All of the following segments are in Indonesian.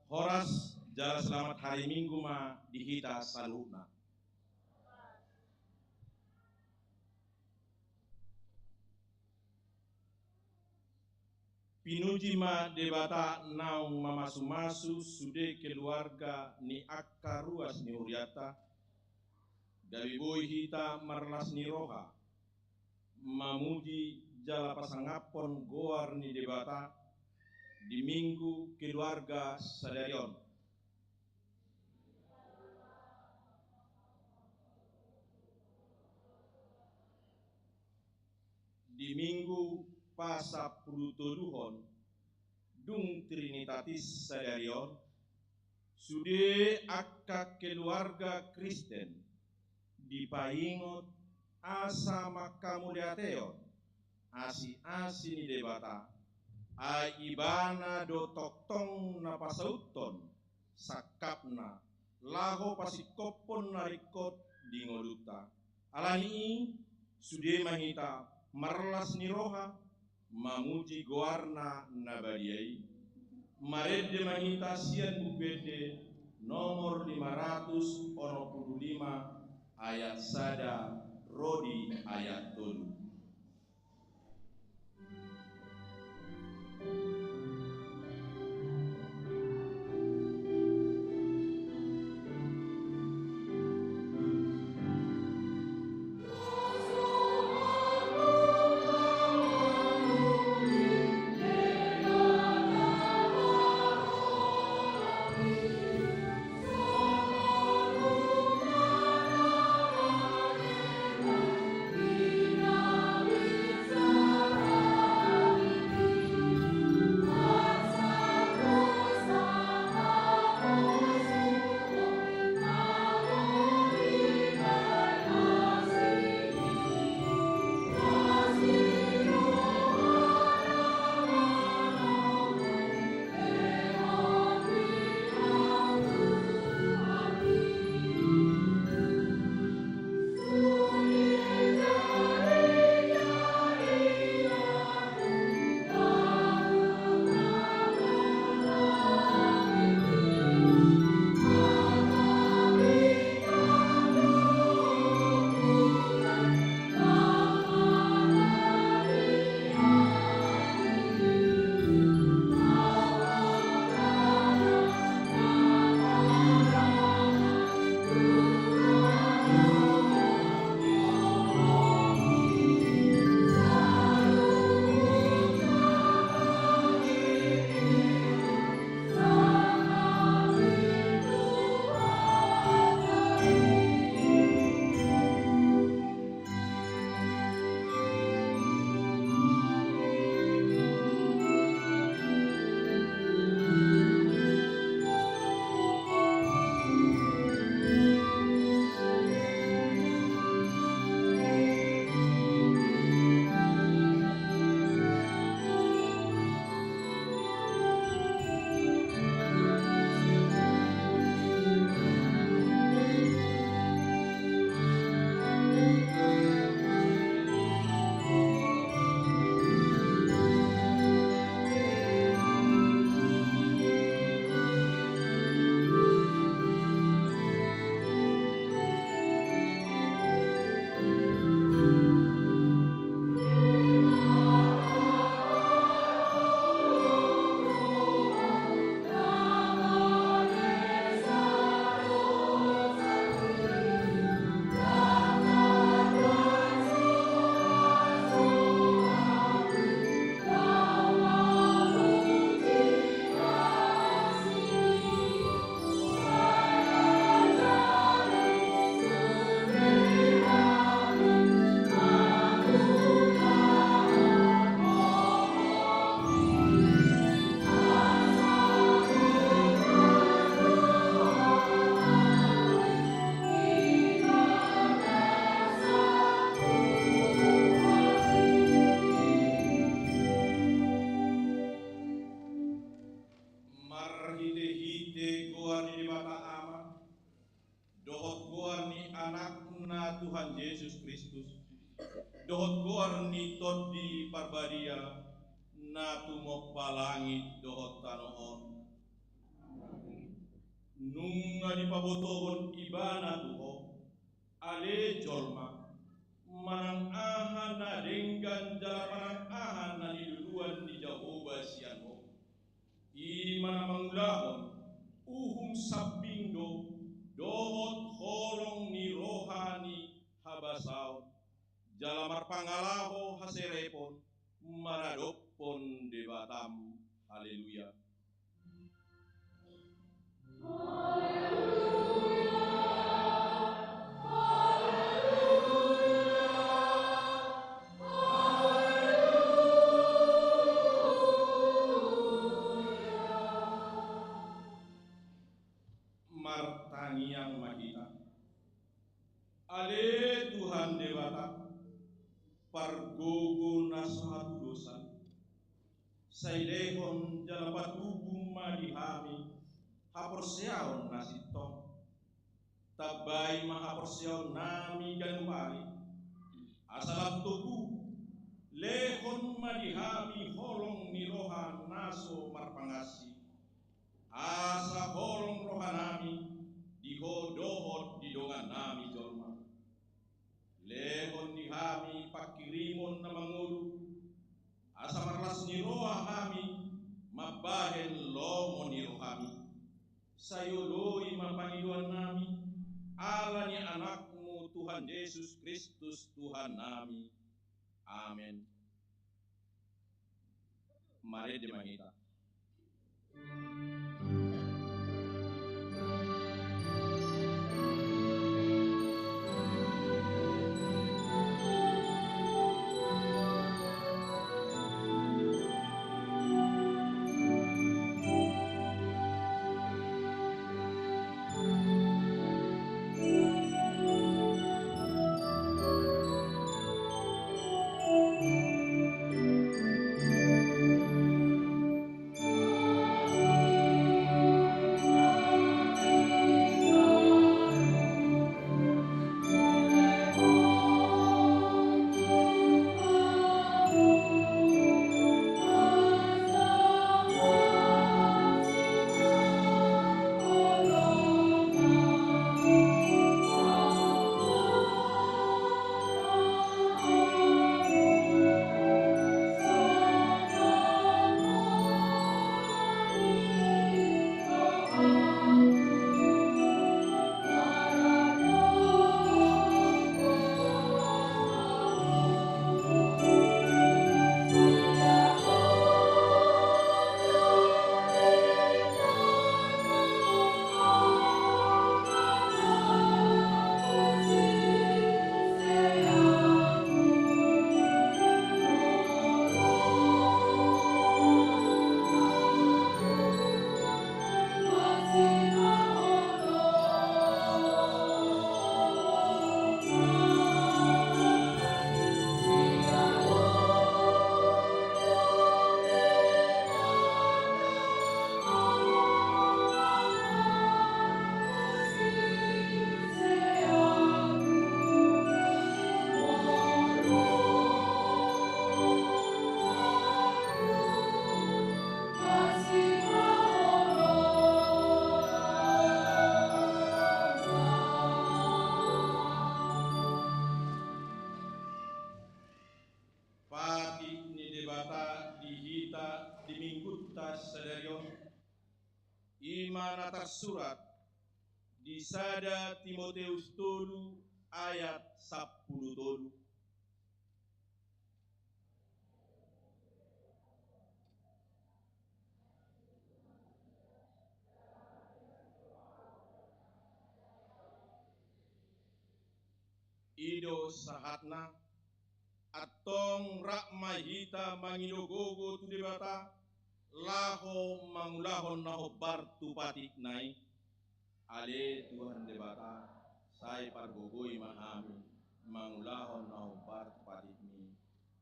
Horas jala selamat hari Minggu ma dihita saluna. Pinuji ma debata naung mamasu-masu sude keluarga ni akka ruas ni Uriata. Gawi boy hita marlas ni roha. Mamuji jala pasangapon goar ni debata di minggu keluarga sadarion. Di minggu pasa pulutoduhon dung Trinitatis sadarion sude akka keluarga Kristen dipaingot asa makamuliateon asi ni debata ai ibana do toktong na pasauton sakapna laho pasikopon narikot di ngoluta alani sude mahita marlas ni roha mamuji goarna nabadiai marede mahita sian bukede nomor 565 ayat sada rodi ayat 7. Tuhan Yesus Kristus dohot goar ni todi parbadia na tumok palangit dohot tanoon ngani pabotohon ibana tuho ale jolma manang ahan na denggan jalapanang ahan na niluluan ni Jehovah siano i manamangulahon uhum sabindo dohot holong ni rohani habasaon jalamar pangalaho haserepon maradopon debatam. Haleluya. Martangiang mahita ale Tuhan dewata pargogo nasahatu dosa sailehon jalapatubung madihami haporseaon nasitong tabay mahaporseaon nami ganumari asalam tuku lehon madihami holong ni rohan naso marpangasi asa holong rohanami dihodohot didongan nami jolma lehon dihami pakirimon na mangulu asa marlas ni roha kami mabahen lomo ni rohami sayoloi mapaniduan nami ala ni anakmu Tuhan Yesus Kristus Tuhan nami. Amin. Mari dimahita. Iman atas surat di Sada Timoteus tolu ayat 10 tolu. Ido sahatna atong rakmahita mangidogogo tu debata laho mangulahon naho bartu patik nai ale Tuhan debata sai pargogoi mahami mangulahon naho bartu patik ni.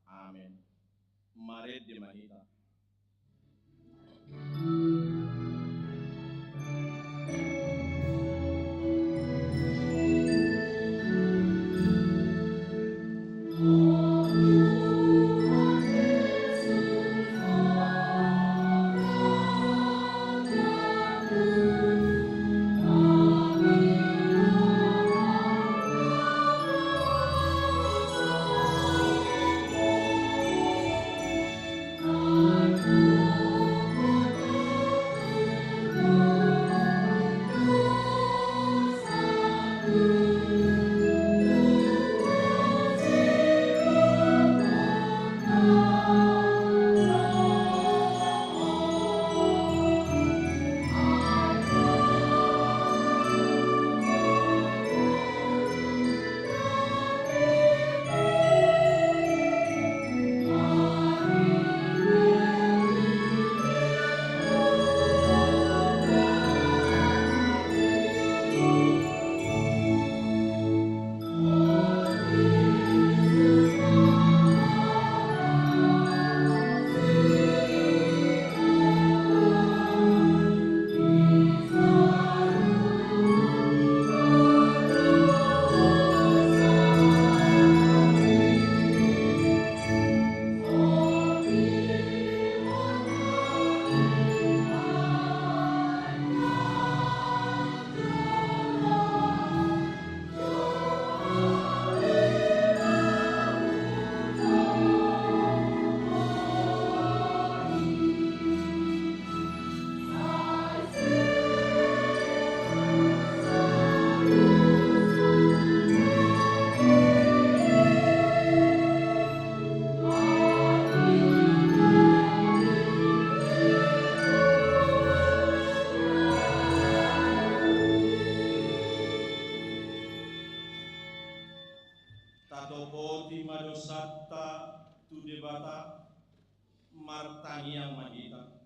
Amin. Mare de mahita. dosatta tu debata martangiang mahita.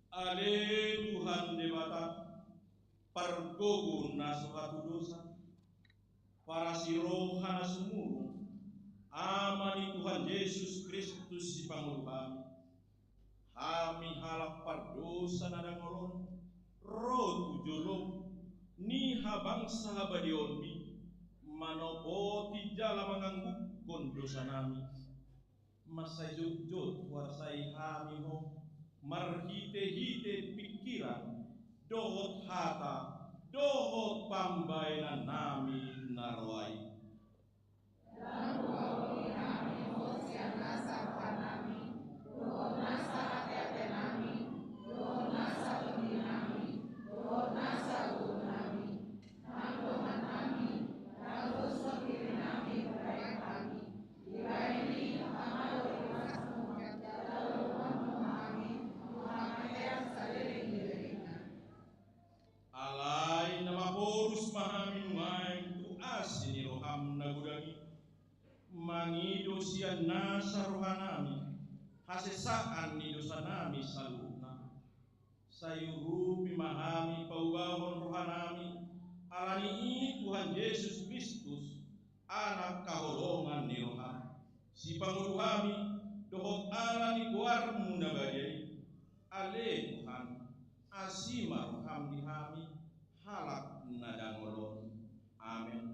Ale Tuhan debata pargogo na suatu dosa para siroha na sumuru amani Tuhan Yesus Kristus si Pangulo kami halak pardosa na dangolon rotu jolong ni habang sahabadionbi manopoti jala manganggukon dosa nami masayut-jut warsai hami ho marhite-hite pikiran dohot hata dohot pambainan nami narwai mangido siya nasa rohanami hasesaan ni dosa nami saluna sayurupi mahami paugahon rohanami alani ini Tuhan Yesus Kristus anak kaholongan ni rohani si Pangulo kami dohot alani kuarmu nabadai ale Tuhan asima roham di hami halak nadangolon amin.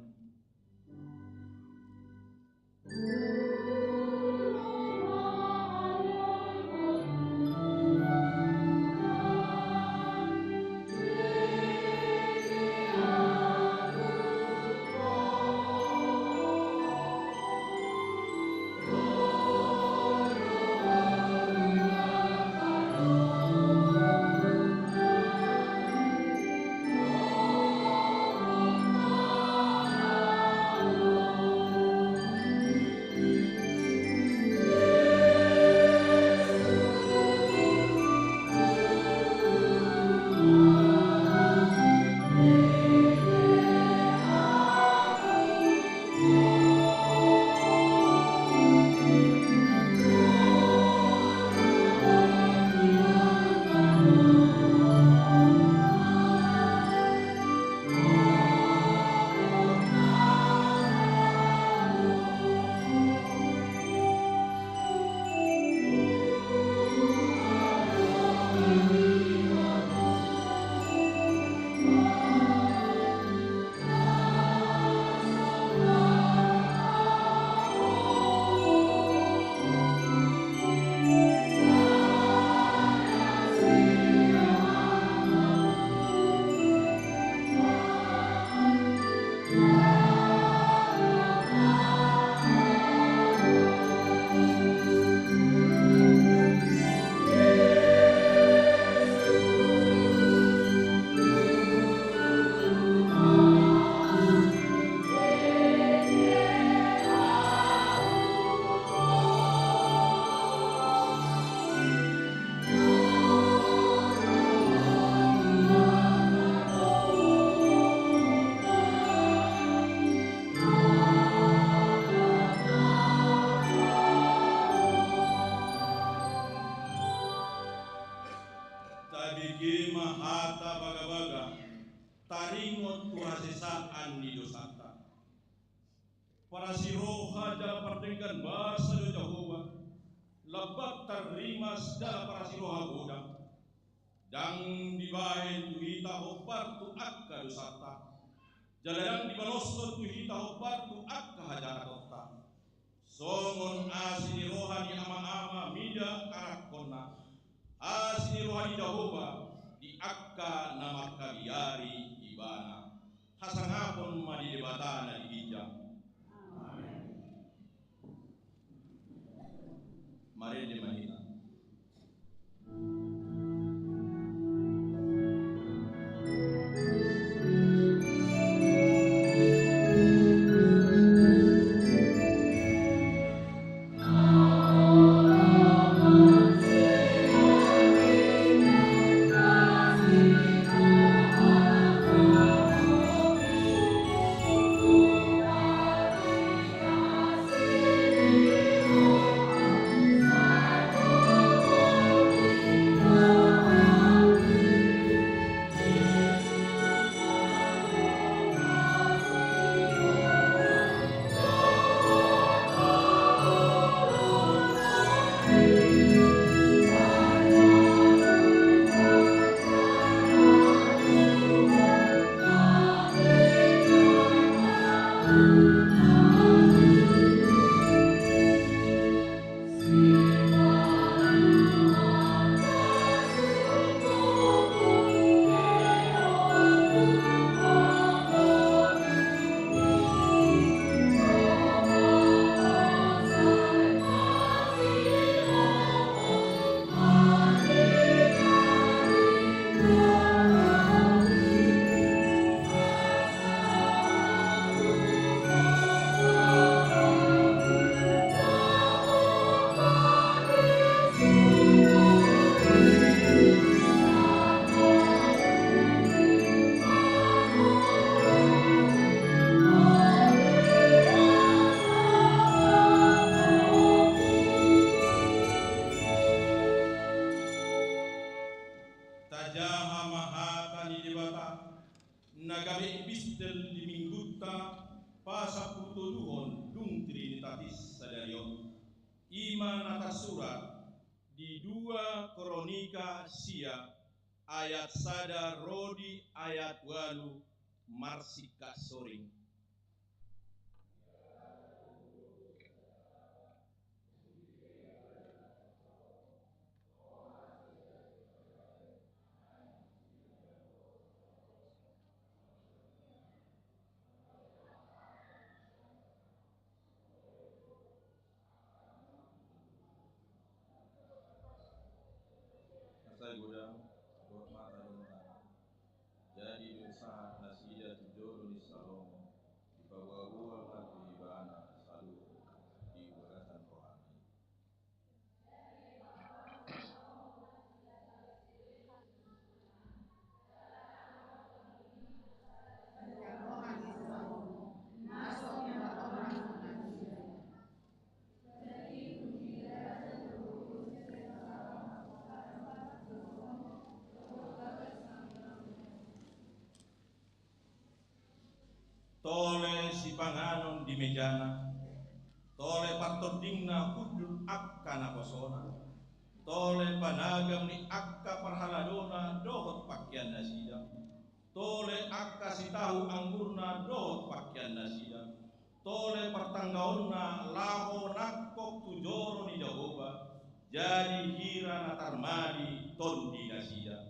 Para siroha jala perdengan bahasa do Jawa lebat terimas jala para siroha godang dang dibahe tu hita hopar tu akka dosata jaladang dibalosto tu hita hopar tu akka hajara totta songon asini rohani ama-ama mida anak kona asini rohani Jawa di akka nama kabiari ibana hasangapon madi debatana di bijak. Mari dimahita. Amen. nagabe epistel di minggutta pasapulutuduhon dung Trinitatis sadarion ima nata surat di 2 Kronika sia ayat sada rodi ayat 8 marsika soring. Saya godang buat mata bentang. Jadi dosa nasida tidur di salomo di bawah lagu ibana selalu di berasan rohani. Tole si panganon di mejana, tole patodingna hudul akka naposona, tole panagam ni akka parhaladona dohot pakaian nasida, tole akka si tahu anggurna dohot pakaian nasida, tole pertanggaonna laho nakok tujoro ni Jahoba, jadi hira natarmadi tondi nasida.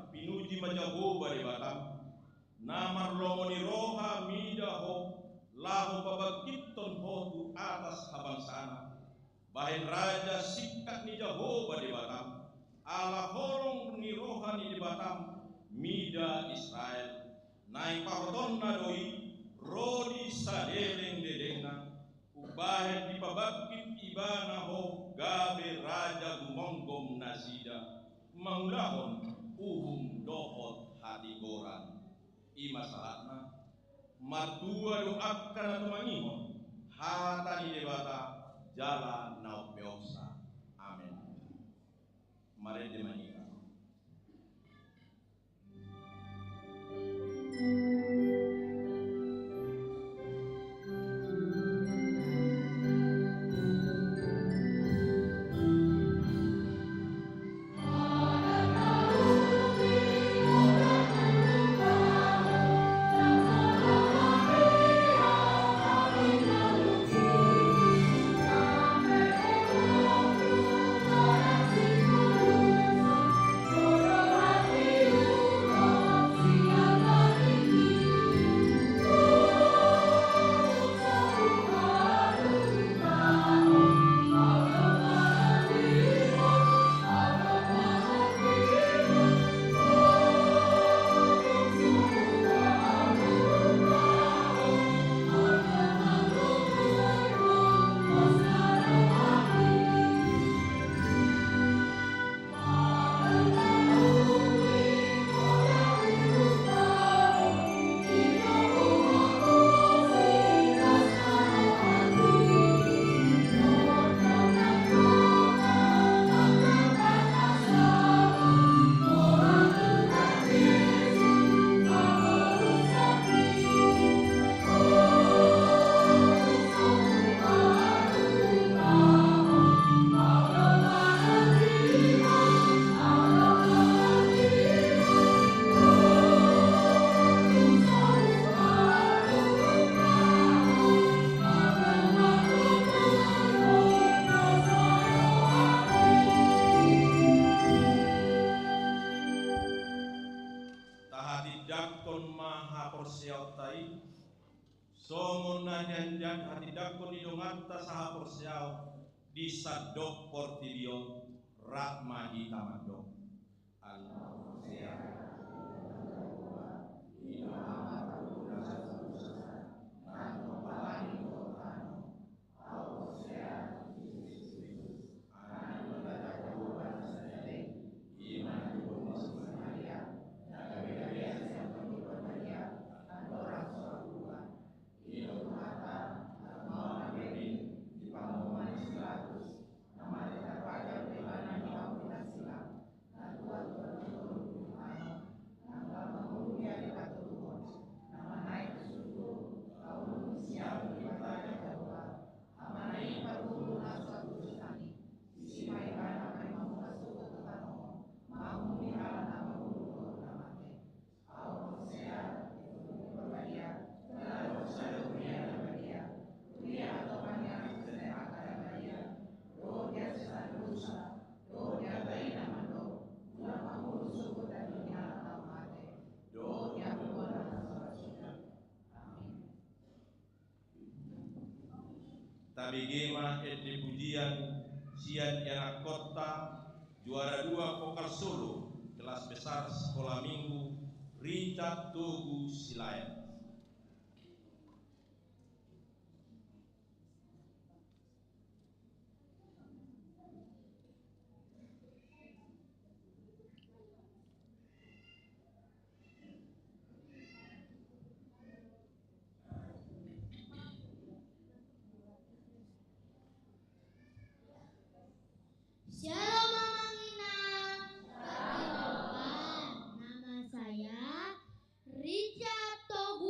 Pinuji majahoba di Batam, namar lomoni roha midaho, lahu babagiton hotu atas habangsana, bahin raja sikat ni Jahoba di Batam, ala horong ni roha ni di Batam, mida Israel, naik pahoton nadoi, rodi sadeleng dedena, ubahin di pabagit ibana ho, gabe raja gumonggom nasida, mangulahon uhum dohot hati goran ima salatna martua do akkana tumangihon hatani debata jala nau peoksa. Amin. Mari demanikan. dakon maha porsiau tai songon na janjan hati dakon idongata saha porsiau di sadok portibio rahma hitamado Tabigema et pujian sian anak kota juara 2 vokal solo kelas besar sekolah minggu Richard Togu Silayan. Shalom Mamang Inang. Perkenalkan, nama saya Richard Togu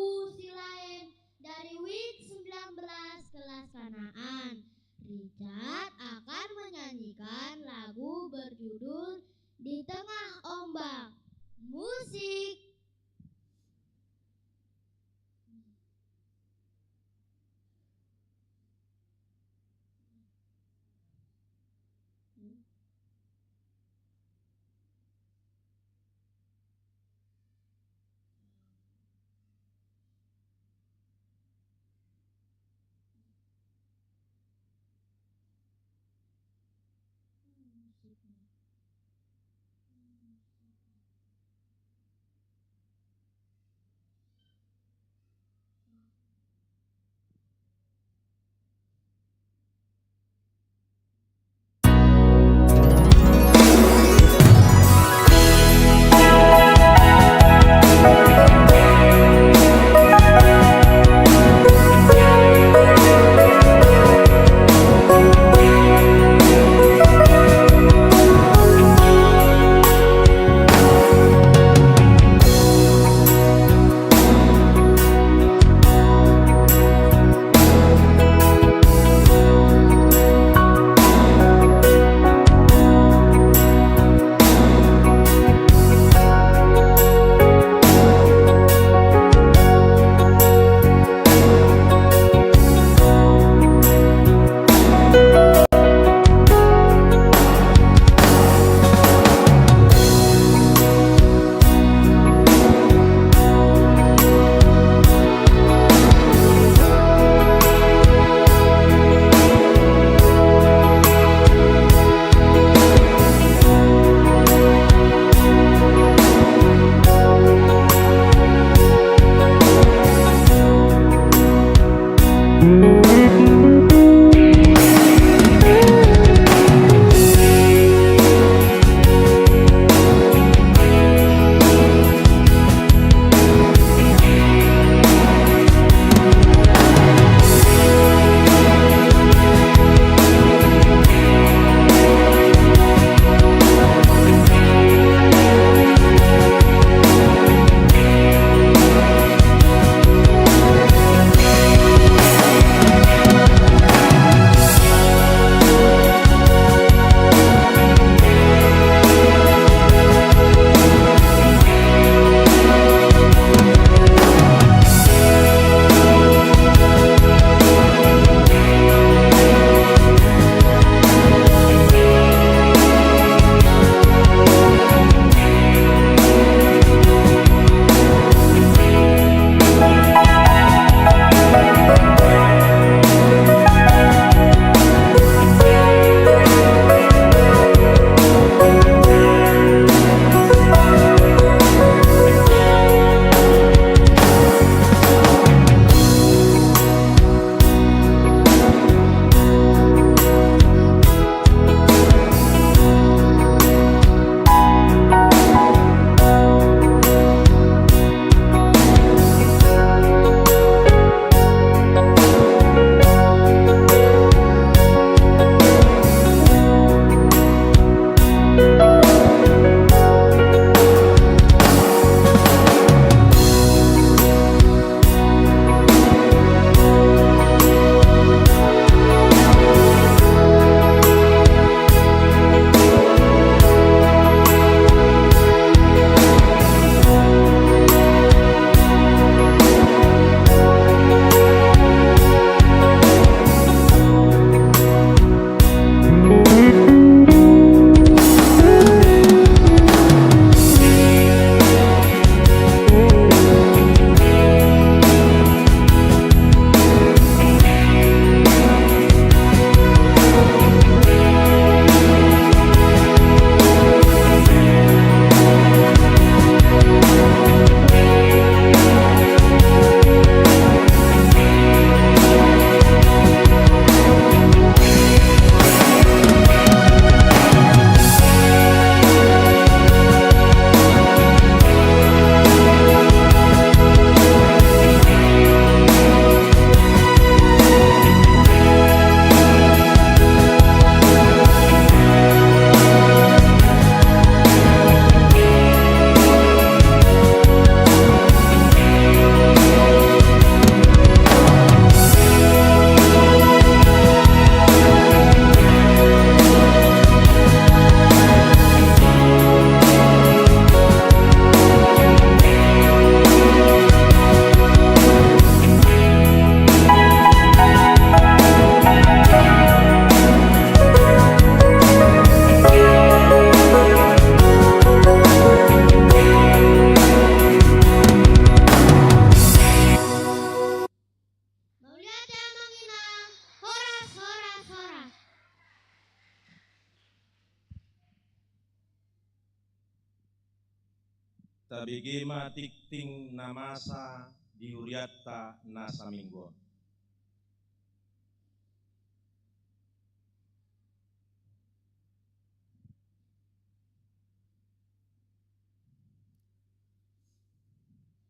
tabegema tikting namasa diuriatta nasa mingguan.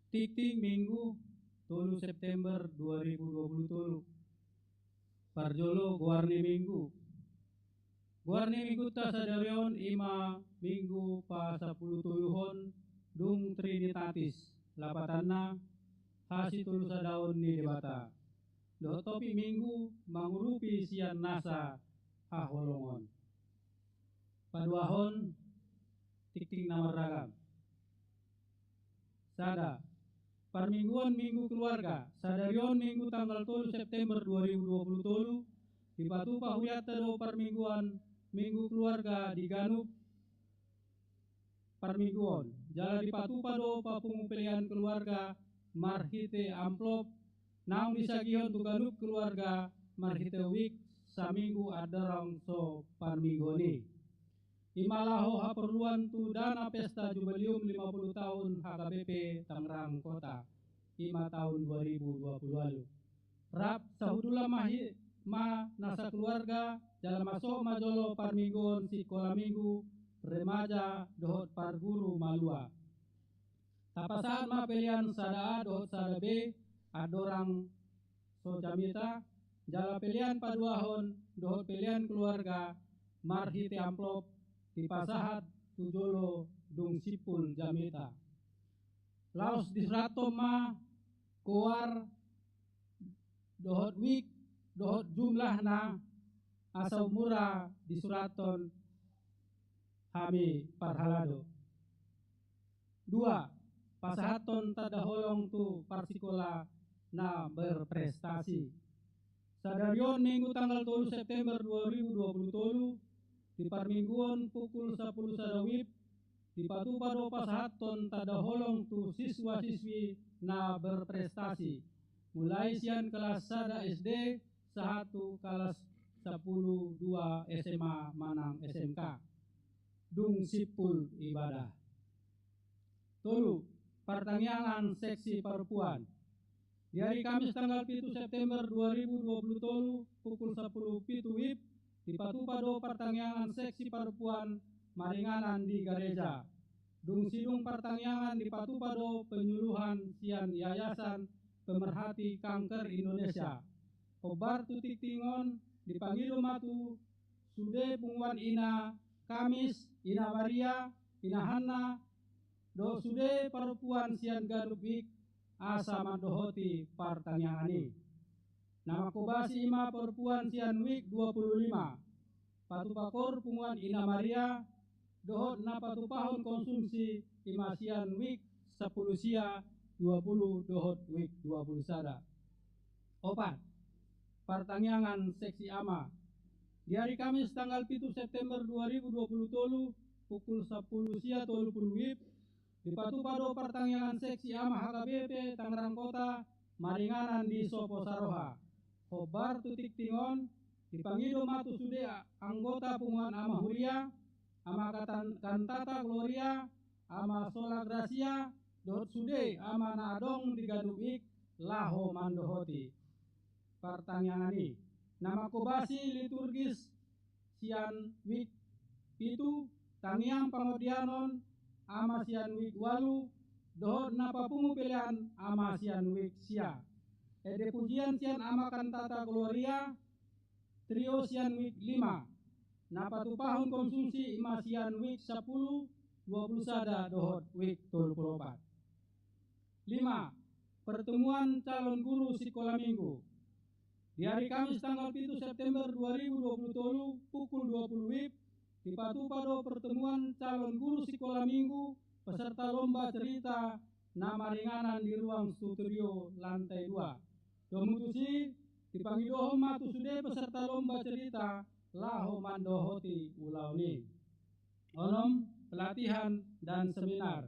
Tikting Minggu 3 September 2020 Parjolo Guarni Minggu ta sadarion ima minggu pa 10 tuluhon dung Trinitatis lapatanna hasi tulu sadaon ni debata do topi minggu mangurupi sian nasa haholongon paduahon tikting namaragam sada Parmingguan Minggu Keluarga sadarion Minggu tanggal 3 September 2020 di Patupa Huryata do Parmingguan Minggu Keluarga di Ganup Parmingguan jala di Patupa do papungupelian keluarga marhite amplop naung disagihon tu Ganup keluarga marhite wik saminggu adarang so Parminggoni Imalaho haperluan tu dana pesta jubileum 50 tahun HKBP Tangerang Kota 5 tahun 2020 lalu. Rap sahudula ma nasa keluarga dalam masuk majolo Parminggon sekolah minggu remaja dohot parguru malua. Tapasan ma pilihan sada A dohot sada B adorang so jamita jala pilihan paduahon dohot pilihan keluarga marhite amplop di pasahat tujolo dung sipul jamita laos disrato ma kuar dohot wik dohot jumlah na asau murah di suraton hami parhalado 2 pasahaton tada holong tu parsikola na berprestasi sadarion minggu tanggal 3 September 2020 di Parmingguan pukul 10 sadawib di Patupa do pasahaton tada holong tu siswa-siswi na berprestasi mulai sian kelas sada SD sahatu kelas 10 2 SMA manang SMK dung sipul ibadah tolu pertanyaan seksi perempuan di hari Kamis tanggal 7 September 2020 pukul 10 pitu wib di Patupa do pertanyaan seksi perempuan maringanan di gereja dung sidung pertanyaan di Patupa do penyuluhan sian yayasan pemerhati kanker Indonesia obar tutik tingon dipanggil matu sude pungwan ina Kamis ina Maria ina Hanna do sude perempuan sian gadubik asa mandohoti pertanyaan ini nama kobasi ima perempuan sian wik 25 patupakor punguan ina Maria dohot na patupahon konsumsi ima sian wik 10 sia 20 dohot wik 20 sada opat pertanyaan seksi ama di hari Kamis tanggal 7 September 2020 pukul 10 sia 30 wib di Patupado pertanyaan seksi ama HKBP Tangerang Kota maringanan di Sopo Saroha Hobar tutik tingon dipanggil matu sude anggota punguan ama Huria ama kantata Gloria ama Sola Gracia dot sude ama nadong digadubik laho mandohoti pertanyaan ini nama kobasi liturgis sian wik itu tangiang pangodianon ama sian wik walu dohot napa pungu pilihan ama sian wik sia ede pujian sian ama kantata Gloria trio sian wik 5 napa tupahun konsumsi ima sian wik 10 20 sada dohot wik 24 5 pertemuan calon guru sekolah minggu di hari Kamis tanggal 7 September 2020 pukul 20 WIB di Patupado pertemuan calon guru sekolah minggu peserta lomba cerita nama ringanan di ruang studio lantai 2. Domutusi dipanggil dohoma tusude peserta lomba cerita laho mandohoti ulauni. Onom pelatihan dan seminar.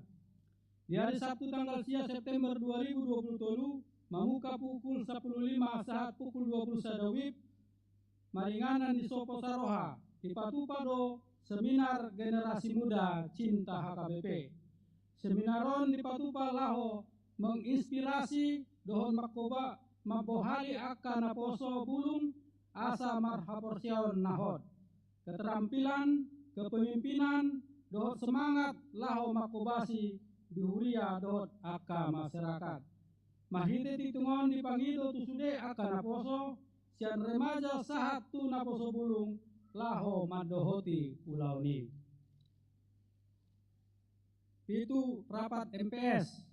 Di hari Sabtu tanggal 10 September 2020 membuka pukul 10.05 saat pukul 20 sadawib maringanan di Sopo Saroha di Patupado seminar generasi muda cinta HKBP Seminaron di patupa laho menginspirasi dohon makoba mabohali akan naposo bulung asa marhaporsiaon nahot. Keterampilan, kepemimpinan, dohot semangat laho makobasi dihuria dohot aka masyarakat. Mahite titungon dipangido tusude aka naposo sian remaja sahat tu naposo bulung laho madohoti pulau ni. Itu rapat MPS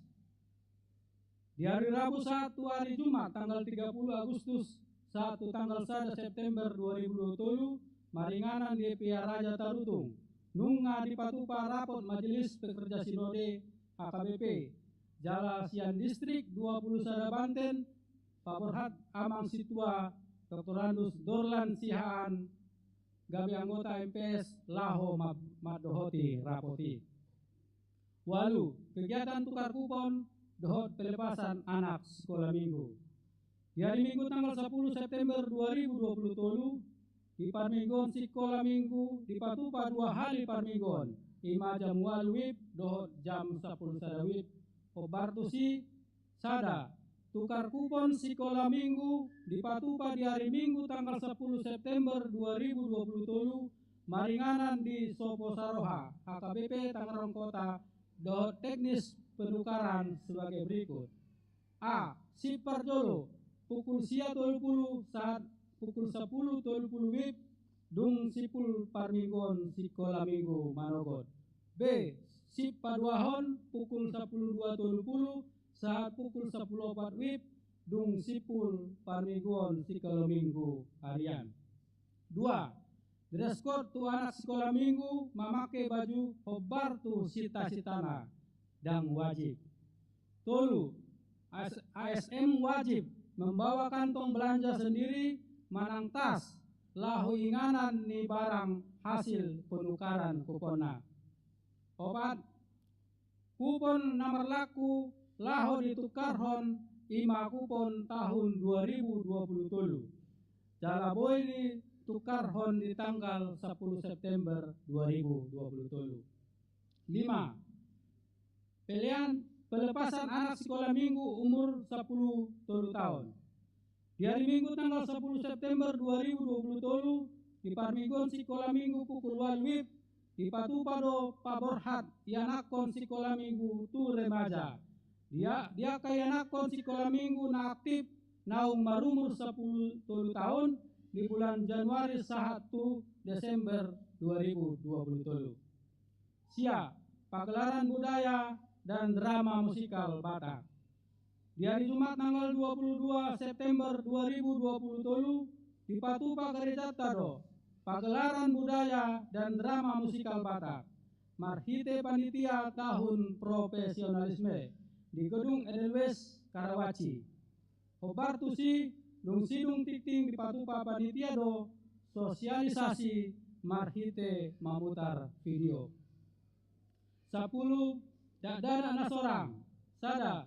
di hari Rabu 1 hari Jumat tanggal 30 Agustus 1 tanggal 1 September 2020 maringanan di Pia Raja Tarutung nunga di patupa rapot Majelis Pekerja Sinode HKBP Jala Sian Distrik 20 Sada Banten Paborhat Amang Situa Dr. Randus Dorlan Sihaan gabi anggota MPS laho madohoti rapoti. Walu, kegiatan tukar kupon dohot pelepasan anak sekolah minggu. Di hari Minggu tanggal 10 September 2020 tolu, di Parminggon sekolah minggu di patupa 2 hari Parminggon. Ima jam walwib dohot jam 10 sadawib. Obartusi sada, tukar kupon sekolah minggu di patupa di hari Minggu tanggal 10 September 2020 tolu, maringanan di Sopo Saroha, HKBP Tangerang Kota, dohot teknis penukaran sebagai berikut. A. Sipar Jolo pukul sia 20 saat pukul 10.20 WIB dung sipul Parminggon sekolah minggu Manogot. B. Sip Paduahon pukul 10.2.20 saat pukul 10.04 WIB dung sipul Parminggon sekolah minggu harian. 2. Dress code tu anak sekolah minggu memakai baju hobar tu sita-sitana dan wajib. Tolu, ASM wajib membawa kantong belanja sendiri manang tas lahu inganan ni barang hasil penukaran kupona. 4. Kupon nomor laku lahu ditukarhon 5 kupon tahun 2020. Jala boy ni tukar hon di tanggal 10 September 2020. 5. Pelepasan anak sekolah minggu umur 10 tahun. Di hari Minggu tanggal 10 September 2020 di Parminggon sekolah minggu pukul 1 WIB di Patupado Paborhat yanakon sekolah minggu tu remaja. Dia kayanakon sekolah minggu na aktif naung marumur 10 tahun di bulan Januari 1 Desember 2020. Sia, pagelaran budaya dan drama musikal Batak. Di hari Jumat tanggal 22 September 2020 di Patupa Gereja Tado, pagelaran budaya dan drama musikal Batak. Marhite panitia tahun profesionalisme di Gedung Edelweiss Karawaci. Hobartusi dung sidung tikting di Patupa panitia do sosialisasi marhite mamutar video. 10. Dakdana nasorang sada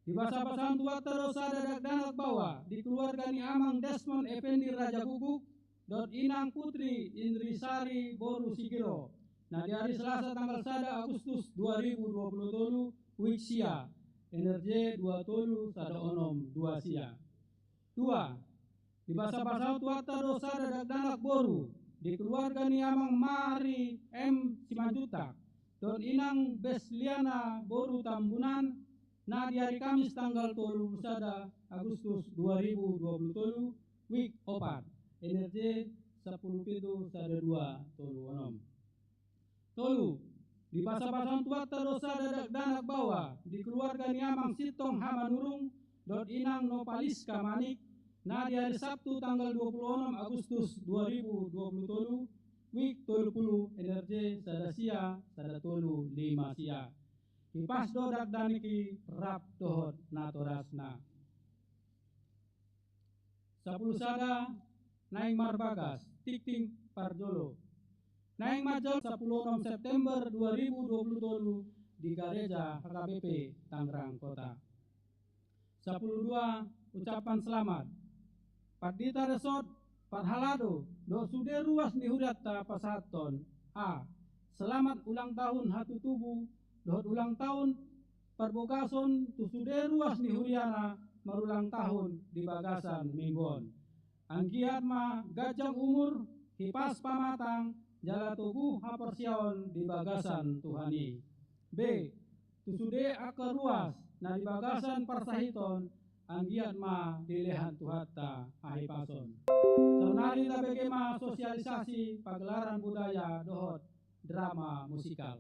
di basa-basaan tua terus sada dakdana bawa di keluarga ni Amang Desmond Effendi Raja Guguk dot Inang Putri Indrisari Boru Sigiro. Nah di hari Selasa tanggal 1 Agustus 2020 Wiksia Energi 2 tolu sada onom 2 sia. 2. Di basa-basaan tua terus sada dakdana boru di keluarga ni Amang Mari M Simanjutak Don Inang Besliana Boru Tambunan. Nah di hari Kamis tanggal 30 Agustus 2020 week 4 energi 10 pitu sada 2 tolu onom. Tolu di basa-basaan tua terus sada dakdanak bawa di keluarga ni Amang Sitong Hamanurung Don Inang Nopaliska Manik. Nah di hari Sabtu tanggal 26 Agustus 2020 week 30 energi sada sia sada tolu 5 sia. Kipas dodak daniki rap tohot natorasna. 10 sada naing marbagas tikting parjolo. Naing majol 10 September 2020 di Gereja HKBP Tangerang Kota. 10.2 ucapan selamat. Pardita Resort Parhalado do sude ruas ni hurata pasaton. A. Selamat ulang tahun hatu tubuh dohot ulang tahun perbogason tu sudah ruas ni huriana marulang tahun di bagasan mingguan. Anggiat ma gajang umur hipas pamatang jala tugu hapersiaon di bagasan Tuhani. B. Tu sudah akar ruas na di bagasan parsahiton anggiat ma dilehan Tuhatta ahipason. Sonari ta bagaimana sosialisasi pagelaran budaya dohot drama musikal.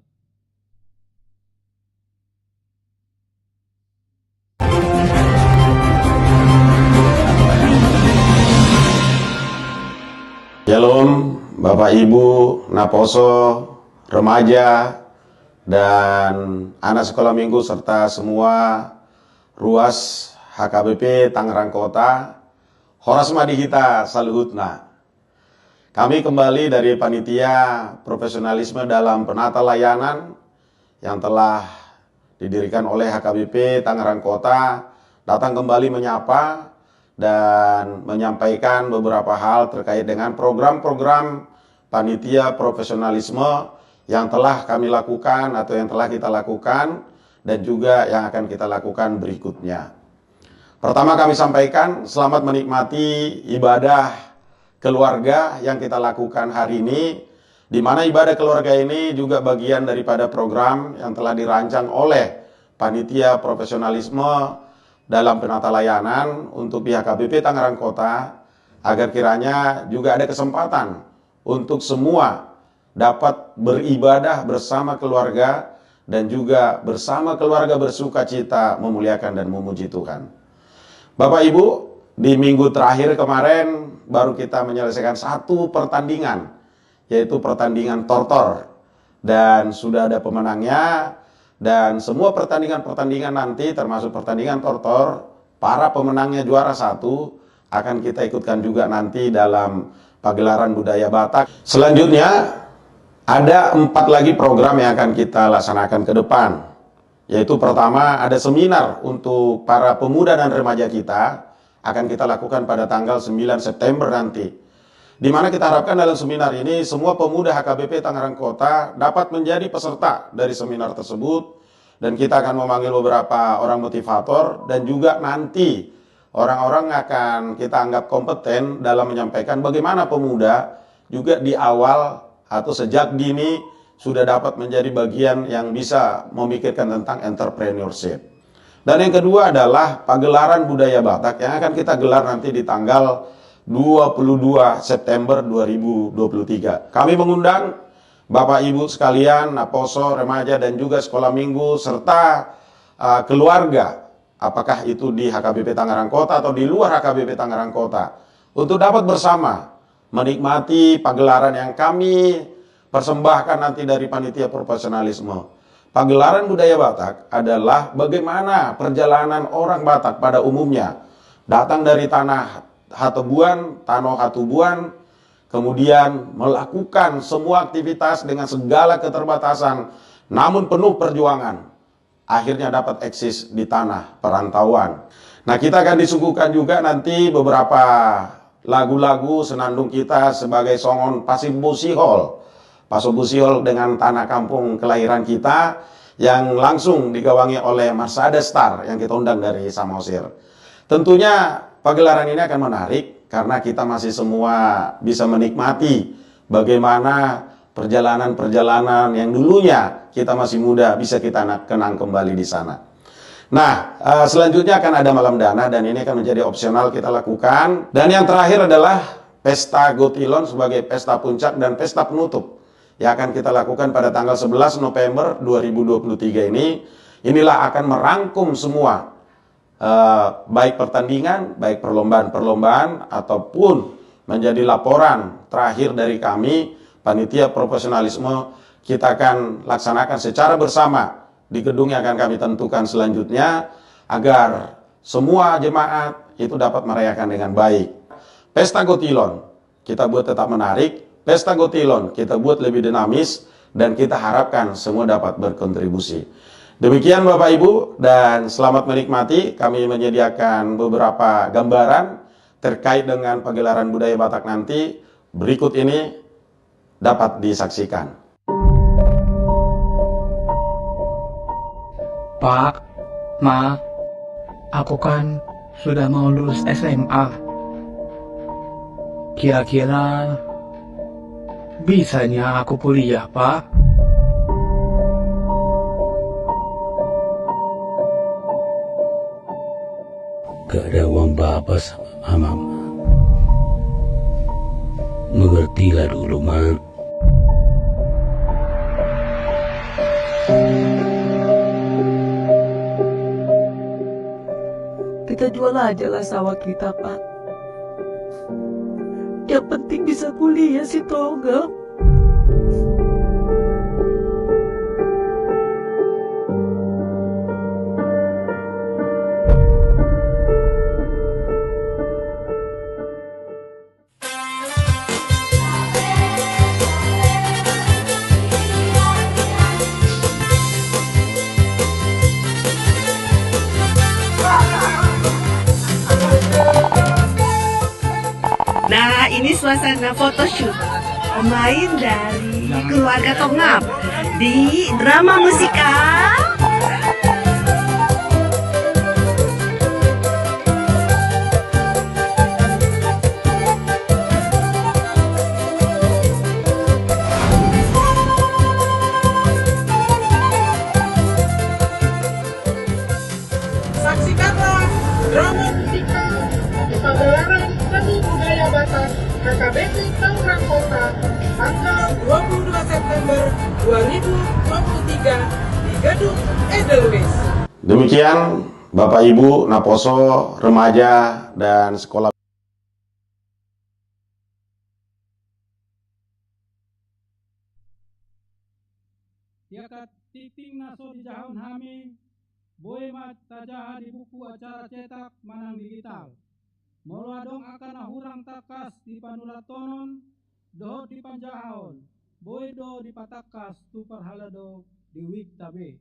Shalom Bapak Ibu, Naposo, remaja, dan anak sekolah minggu serta semua ruas HKBP Tangerang Kota, Horas Madihita Saluhutna. Kami kembali dari Panitia Profesionalisme dalam Penata Layanan yang telah didirikan oleh HKBP Tangerang Kota, datang kembali menyapa dan menyampaikan beberapa hal terkait dengan program-program Panitia Profesionalisme yang telah kami lakukan atau yang telah kita lakukan dan juga yang akan kita lakukan berikutnya. Pertama kami sampaikan selamat menikmati ibadah keluarga yang kita lakukan hari ini, di mana ibadah keluarga ini juga bagian daripada program yang telah dirancang oleh Panitia Profesionalisme dalam Penata Layanan untuk pihak HKBP Tangerang Kota, agar kiranya juga ada kesempatan untuk semua dapat beribadah bersama keluarga dan juga bersama keluarga bersuka cita memuliakan dan memuji Tuhan. Bapak Ibu, di minggu terakhir kemarin baru kita menyelesaikan satu pertandingan, yaitu pertandingan tortor, dan sudah ada pemenangnya. Dan semua pertandingan-pertandingan nanti termasuk pertandingan tortor, para pemenangnya juara 1 akan kita ikutkan juga nanti dalam pagelaran budaya Batak. Selanjutnya ada 4 lagi program yang akan kita laksanakan ke depan, yaitu pertama ada seminar untuk para pemuda dan remaja kita, akan kita lakukan pada tanggal 9 September nanti. Di mana kita harapkan dalam seminar ini semua pemuda HKBP Tangerang Kota dapat menjadi peserta dari seminar tersebut, dan kita akan memanggil beberapa orang motivator dan juga nanti orang-orang akan kita anggap kompeten dalam menyampaikan bagaimana pemuda juga di awal atau sejak dini sudah dapat menjadi bagian yang bisa memikirkan tentang entrepreneurship. Dan yang kedua adalah pagelaran budaya Batak yang akan kita gelar nanti di tanggal 22 September 2023. Kami mengundang Bapak Ibu sekalian, Naposo, remaja dan juga sekolah minggu serta keluarga, apakah itu di HKBP Tangerang Kota atau di luar HKBP Tangerang Kota, untuk dapat bersama menikmati pagelaran yang kami persembahkan nanti dari Panitia Profesionalisme. Pagelaran budaya Batak adalah bagaimana perjalanan orang Batak pada umumnya datang dari tanah Hatubuan, Tanah Hatubuan, kemudian melakukan semua aktivitas dengan segala keterbatasan, namun penuh perjuangan, akhirnya dapat eksis di tanah perantauan. Nah, kita akan disuguhkan juga nanti beberapa lagu-lagu senandung kita sebagai songon Pasibusihol, Pasibusihol dengan tanah kampung kelahiran kita, yang langsung digawangi oleh Marsada Star yang kita undang dari Samosir. Tentunya pagelaran ini akan menarik karena kita masih semua bisa menikmati bagaimana perjalanan-perjalanan yang dulunya kita masih muda bisa kita kenang kembali di sana. Nah, selanjutnya akan ada malam dana dan ini akan menjadi opsional kita lakukan. Dan yang terakhir adalah Pesta Gotilon sebagai pesta puncak dan pesta penutup yang akan kita lakukan pada tanggal 11 November 2023 ini. Inilah akan merangkum semua baik pertandingan, baik perlombaan-perlombaan, ataupun menjadi laporan terakhir dari kami, Panitia Profesionalisme. Kita akan laksanakan secara bersama di gedung yang akan kami tentukan selanjutnya, agar semua jemaat itu dapat merayakan dengan baik. Pesta Gotilon kita buat tetap menarik, Pesta Gotilon kita buat lebih dinamis, dan kita harapkan semua dapat berkontribusi. Demikian Bapak Ibu, dan selamat menikmati. Kami menyediakan beberapa gambaran terkait dengan pagelaran budaya Batak nanti. Berikut ini dapat disaksikan. Pak, Ma, aku kan sudah mau lulus SMA. Kira-kira bisanya aku kuliah, Pak? Gak ada uang bapak sama mama. Mengertilah dulu, Mak. Kita jual aja lah sawah kita, Pak. Yang penting bisa kuliah si Tonggam. Nah, ini suasana photoshoot pemain dari keluarga Tongam di drama musikal Saksikanlah drama musikal Pagelaran Seni Budaya Batak HKBP Tangerang Kota tanggal 22 September 2023 di Gedung Edelweiss. Demikian Bapak Ibu Naposo, remaja, dan sekolah. Yakat titing naso di jahon hami, boy mat tajaha di buku acara cetak manang digital. Moladong akan ahurang takas di panulatonon, dohot di panjahon, boy do di patakas tu parhalado di wik tabe.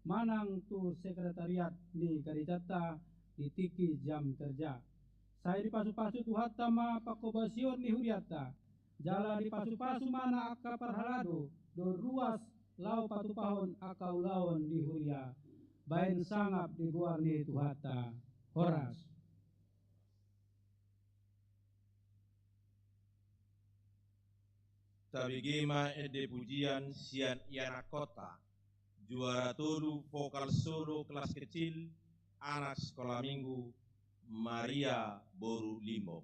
Manang tu sekretariat ni karijata di tiki jam kerja. Saya di pasu-pasu tu hatama pakobasion ni huriata. Jala di pasu-pasu mana aka parhalado, do ruas lau patupahon aka ulawon di huria. Bain sangap di guar ni tuhata. Horas. Tabigema ede pujian sian iana kota, juara tolu vokal solo kelas kecil, anak sekolah minggu, Maria Boru Limbo.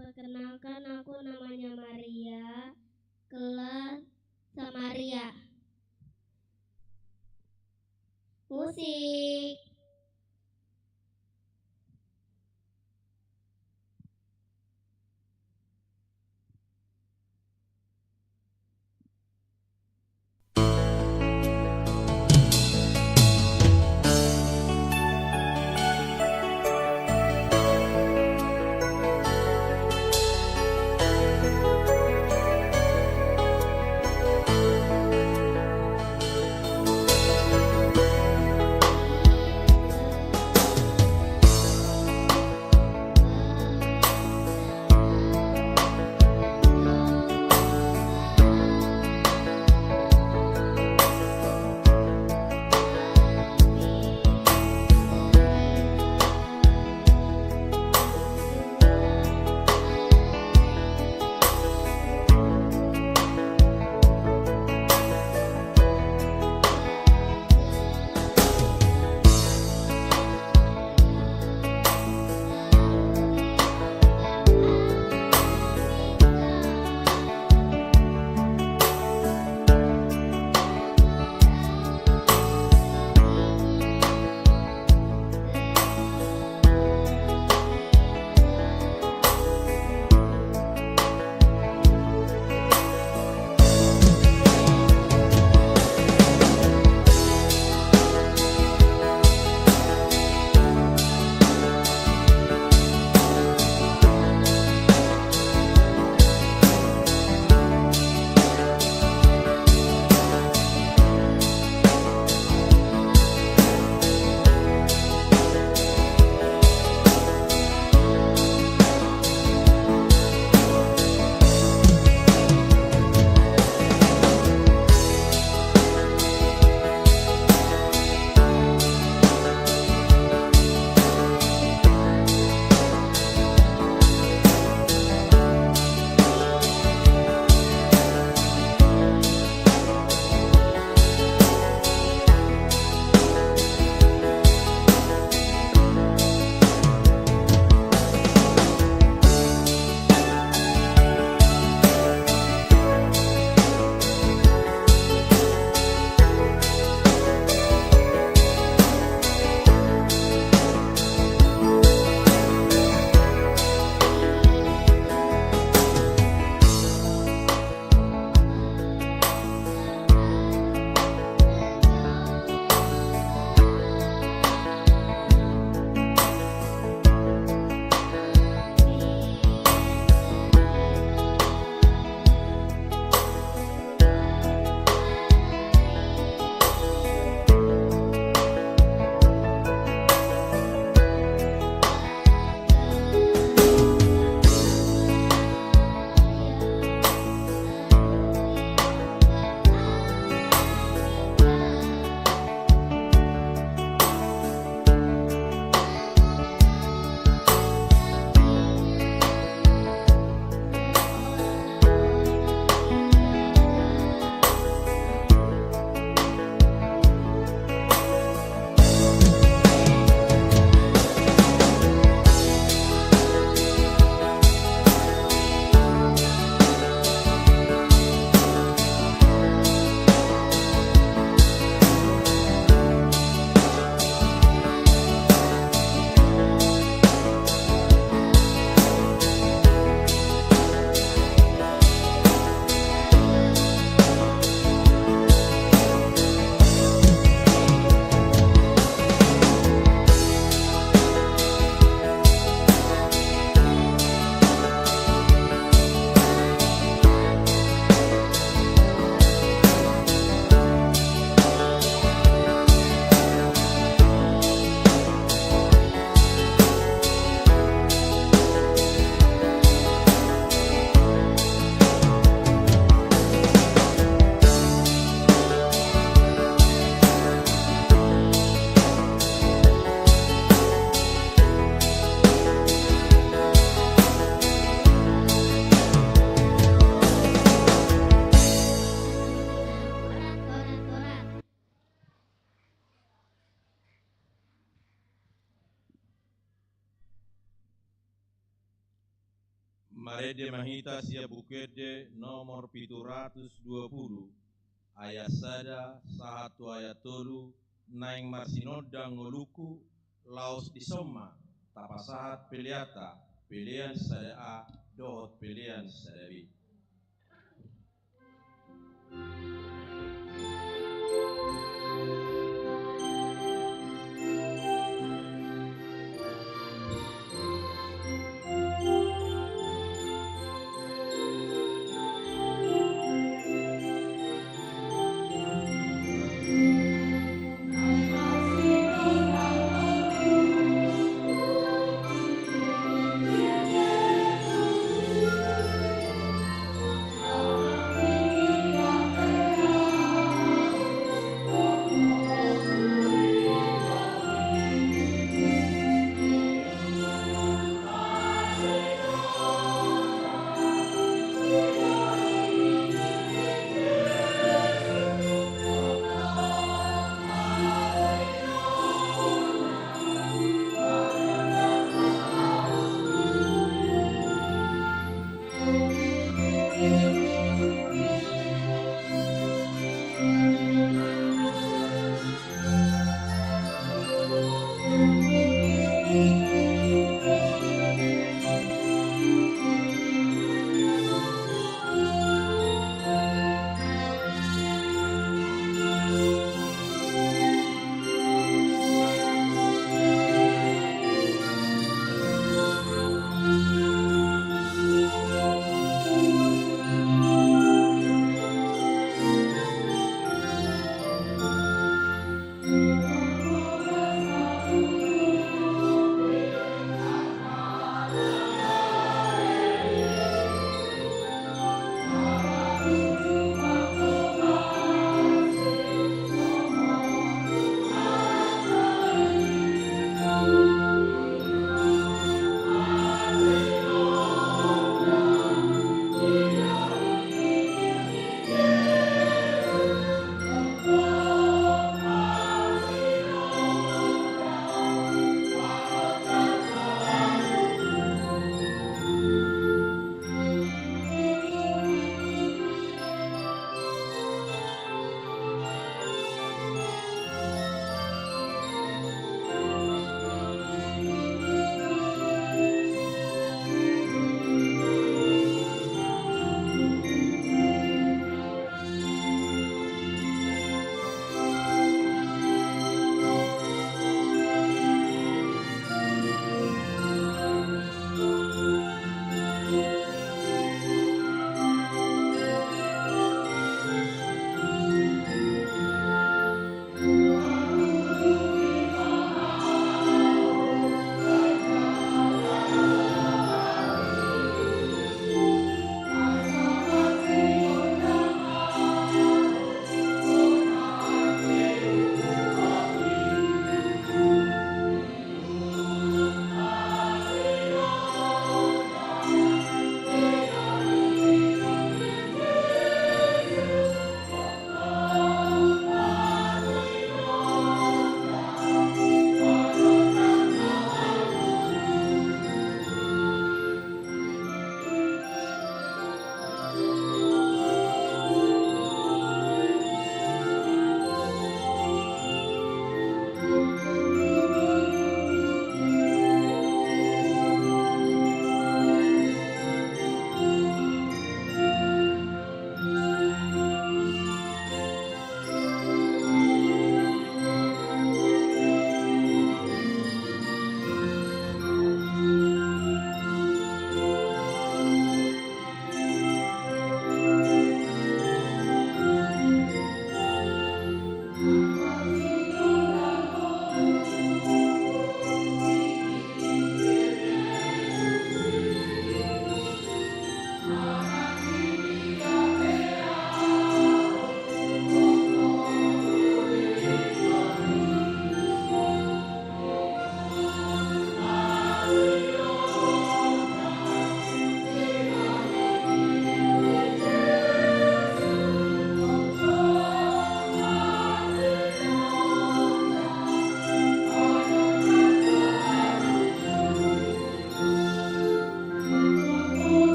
Perkenalkan, aku namanya Maria, kelas Samaria. Musik. Marede mahita sia bukede nomor 720 ayat sada satu ayat tolu naing marsinoda ngoluku laos isoma tapasahat piliata pilihan sada a dohot pilihan sada b.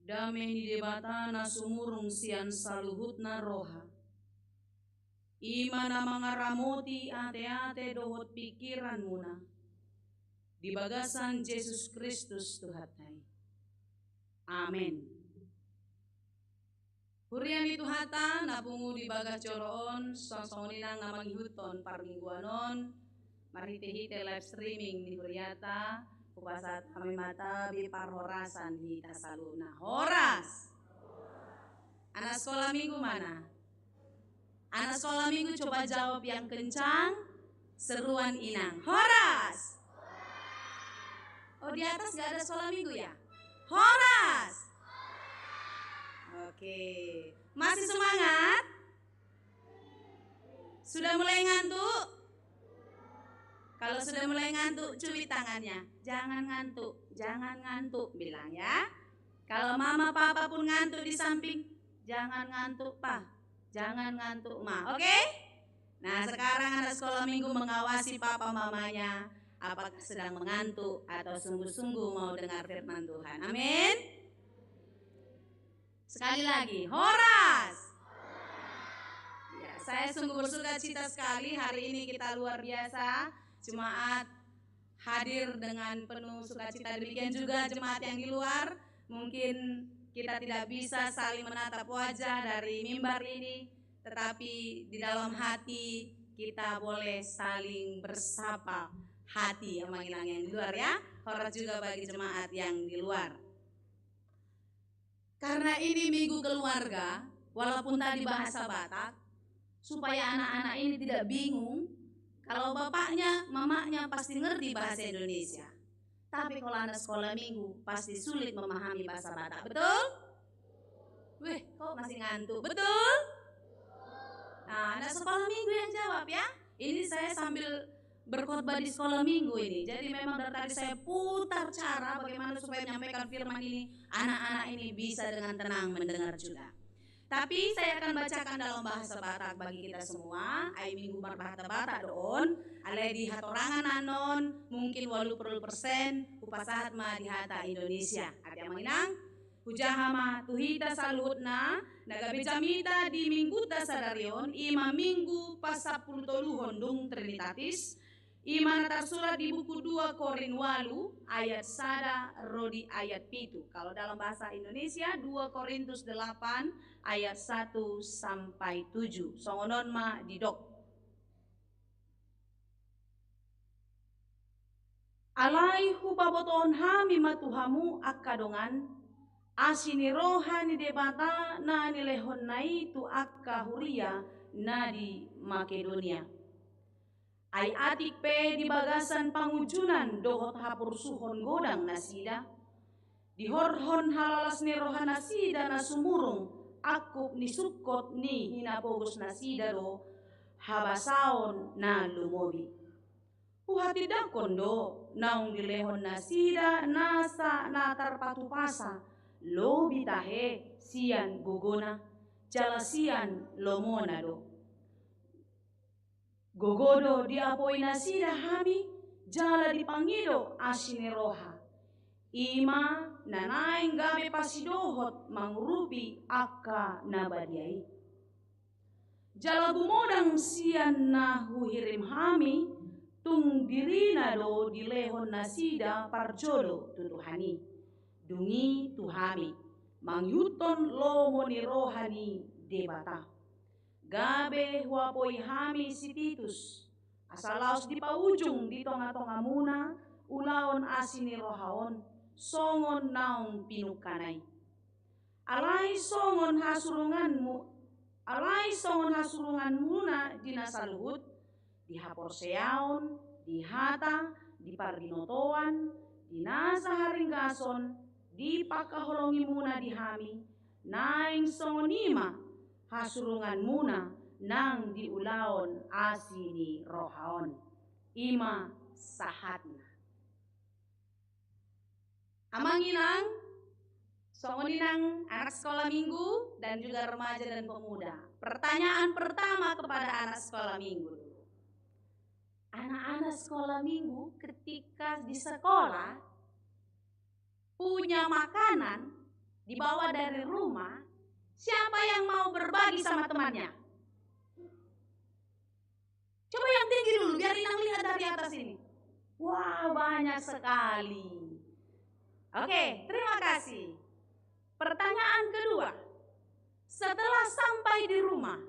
Dame ni debata na sumurung sian saluhutna roha. Ima na mga ramoti ate-ate dohot pikiran muna. Di bagasan Jesus Kristus Tuhatay. Amen. Hurian itu hata napungu di bagas coroon songsoninang namang ihuton parmingguanon marhite-hite live streaming di Huriata kupasat kami mata bi parhorasan di Tasaluna. Horas. Anak sekolah minggu mana? Anak sekolah minggu coba jawab yang kencang. Seruan inang. Horas. Oh, di atas gak ada sekolah minggu ya? Horas. Oke, masih semangat? Sudah mulai ngantuk? Kalau sudah mulai ngantuk, cubit tangannya. Jangan ngantuk, bilang ya. Kalau mama papa pun ngantuk di samping, jangan ngantuk pa, jangan ngantuk ma. Oke? Nah, sekarang anak sekolah minggu mengawasi papa mamanya, apakah sedang mengantuk atau sungguh-sungguh mau dengar firman Tuhan. Amin. Sekali lagi, horas. Ya, saya sungguh bersuka cita sekali hari ini kita luar biasa. Jemaat hadir dengan penuh sukacita. Demikian juga jemaat yang di luar. Mungkin kita tidak bisa saling menatap wajah dari mimbar ini, tetapi di dalam hati kita boleh saling bersapa hati yang menghilang yang di luar ya. Horas juga bagi jemaat yang di luar. Karena ini minggu keluarga, walaupun tadi bahasa Batak, supaya anak-anak ini tidak bingung, kalau bapaknya, mamanya pasti ngerti bahasa Indonesia. Tapi kalau anak sekolah minggu, pasti sulit memahami bahasa Batak, betul? Wih, kok masih ngantuk, betul? Nah, anak sekolah minggu yang jawab ya. Ini saya sambil berkhotbah di sekolah minggu ini. Jadi memang dari tadi saya putar cara bagaimana supaya menyampaikan firman ini, anak-anak ini bisa dengan tenang mendengar juga. Tapi saya akan bacakan dalam bahasa Batak bagi kita semua. Ai minggu bahasa Batak doon, ale di hatorangan anon, mungkin 80% upasahat ma di hata Indonesia. Ada yang menang? Hujahama tuhita saluhutna, nagabejamita di minggu tasadarion, ima minggu pas 10 hondung Trinitatis, Iman tersurat di buku 2 Korin walu ayat 1 rodi ayat 7. Kalau dalam bahasa Indonesia 2 Korintus 8 ayat 1 sampai 7. Songonon ma didok. Alai hupaboton hami matuhamu akadongan asini rohani debata na nilehon naitu akka huria na di Makedonia. Ai atik pe di bagasan pangujunan dohot hapur suhon godang nasida. Di horhon halalas ni rohan nasida na sumurung akup ni sukot ni hinapogos nasida do habasaon na lumobi. Uhati dakon do naung dilehon nasida nasa natar patupasa lobi tahe sian gogona jalasian lomona do. Gogodo di apoi nasida hami jala dipangido asine roha. Ima nanaing gabe pasidohot mangrupi akka nabadiai. Jala gumodang sian na huhirim hami tung dirina do dilehon nasida parjodo tutuhani. Dungi tuhami mangyuton lomoni rohani debata. Gabe huapoi hami si Titus asalaos di paujung di tonga-tonga muna ulaon asini rohaon songon naung pinukanay. Alai songon hasurungan muna di nasaluhut di haporseaon di hata di pardinotoan di nasa haringgason di pakaholongi muna di hami naing songonima hasurungan muna nang diulaon asini rohaon ima sahatna. Amanginang songoninang anak sekolah minggu dan juga remaja dan pemuda. Pertanyaan pertama kepada anak sekolah minggu dulu. Anak-anak sekolah minggu ketika di sekolah punya makanan dibawa dari rumah, siapa yang mau berbagi sama temannya? Coba yang tinggi dulu, biar Inang lihat dari atas ini. Wah, banyak sekali. Oke, terima kasih. Pertanyaan kedua. Setelah sampai di rumah,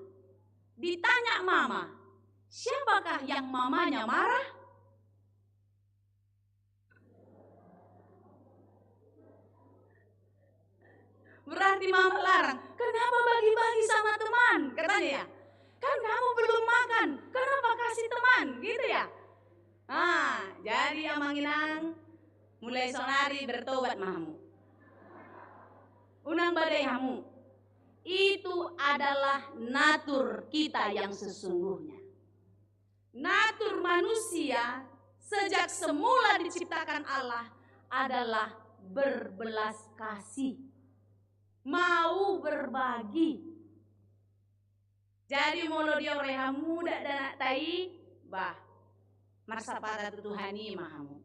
ditanya mama, siapakah yang mamanya marah? Berarti mama larang. Kenapa bagi-bagi sama teman? Katanya ya. Kan kamu belum makan, kenapa kasih teman? Gitu ya. Jadi Amang Inang mulai sonari bertobat mahamu. Unang badai hamu. Itu adalah natur kita yang sesungguhnya. Natur manusia sejak semula diciptakan Allah adalah berbelas kasih. Mau berbagi. Jadi molo dia oreha muda dan tai bah marsa pada Tuhani mahamu.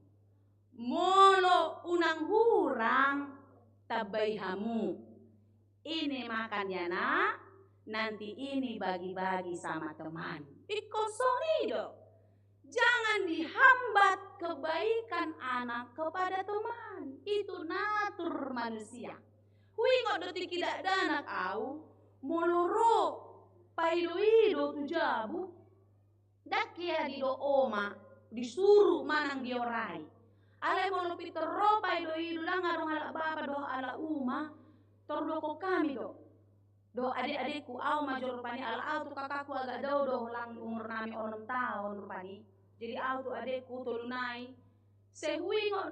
Molo unang hurang tabai hamu. Ini makannya nak, nanti ini bagi-bagi sama teman. Ikosonido. Jangan dihambat kebaikan anak kepada teman. Itu natur manusia. Hui kok detik tidak danak au moloro paido-ido tu jabu dakia di do oma disuruh manang diorai ale bolo piter ro paido-ido lang arong ala bapa do ala uma tordoko kami do adik-adikku au major rupani ala au tu kakakku agak do lang umur nami 6 tahun rupani jadi au tu adikku tulunai sehui ngok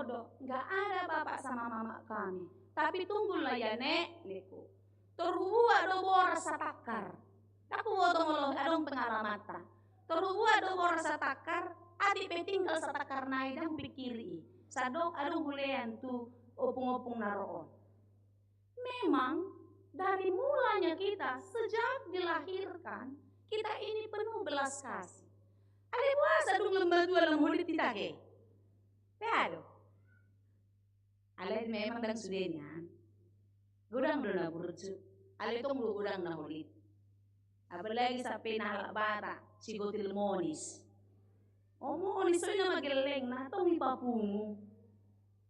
do nggak ada bapak sama mama kami tapi tunggulah ya nek niku terhubua do borasa takar. Aku wotong adong pengalamata. Terhubua do borasa takar, ati petinggal sa takar nai dan pikiri. Sadok adong hulean tu opung-opung naroon. Memang dari mulanya kita sejak dilahirkan, kita ini penuh belas kasih. Ada puasa dong lembaga dalam mulut kita ke? Peado. Alay memang dan sudenya. Gudang dona burcu. Alay tong gudang na hulit. Apalagi sa pinakabata, sigotil monis. O monis so na mageleng na tong ipapungo.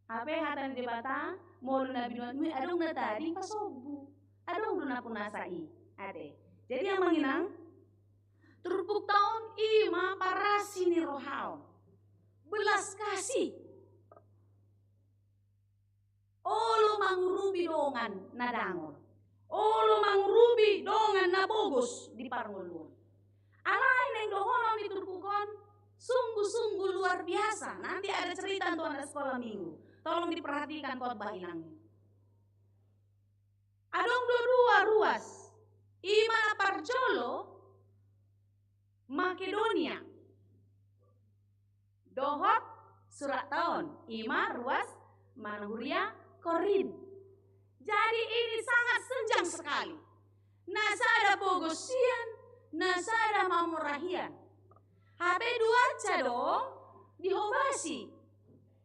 Ape hatan di bata, molo na binuat mo, adong na tadi pasobu. Adong doon na punasai. Ate. Jadi yang manginang, turpuk taon ima parasi ni rohaon. Belas kasih. Olo mangurubi dongan na dangon. Olo mangurubi dongan na bogos di parnguluan. Alain yang dohonon di turpukon, sungguh-sungguh luar biasa. Nanti ada cerita untuk anak sekolah minggu. Tolong diperhatikan khotbah inang. Adong dua ruas. Ima Parjolo, Makedonia. Dohot surat tahun. Ima ruas Manhuria Korin. Jadi ini sangat senjang sekali. Nasada Bogosian, nasada Mamurahian. HP dua dong dihobasi.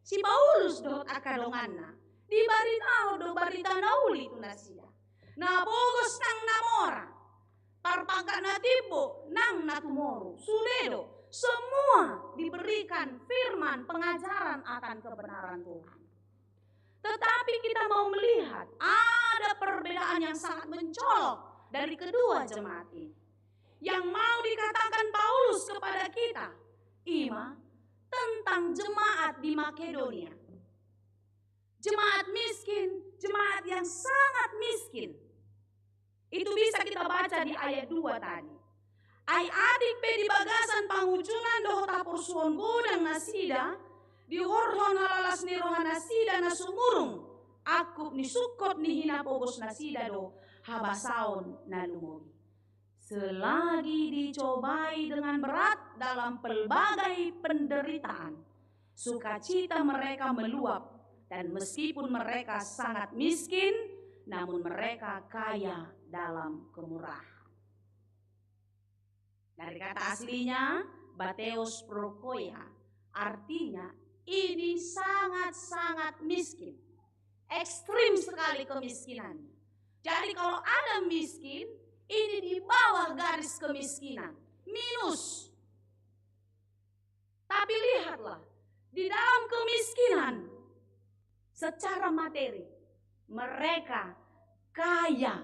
Si Paulus dohot akadonganna. Di barita do barita nauli tu nasia. Na bogos nang namora. Parpangkat na tipo nang natumoro. Suledo. Semua diberikan firman pengajaran akan kebenaran Tuhan. Tetapi kita mau melihat ada perbedaan yang sangat mencolok dari kedua jemaat ini. Yang mau dikatakan Paulus kepada kita, Ima, tentang jemaat di Makedonia. Jemaat miskin, jemaat yang sangat miskin. Itu bisa kita baca di ayat 2 tadi. Ai adik pe di bagasan pangujungan dohota porsuon godang nasida, di horhon halalas ni rohana sida na sumurung. Aku ni sukot ni hina pogos nasida do habasaon na lumogi. Selagi dicobai dengan berat dalam pelbagai penderitaan, sukacita mereka meluap. Dan meskipun mereka sangat miskin, namun mereka kaya dalam kemurahan. Dari kata aslinya, Bateos Prokoia, artinya ini sangat-sangat miskin. ekstrim sekali kemiskinan. Jadi kalau ada miskin, ini di bawah garis kemiskinan, minus. Tapi lihatlah, di dalam kemiskinan secara materi, mereka kaya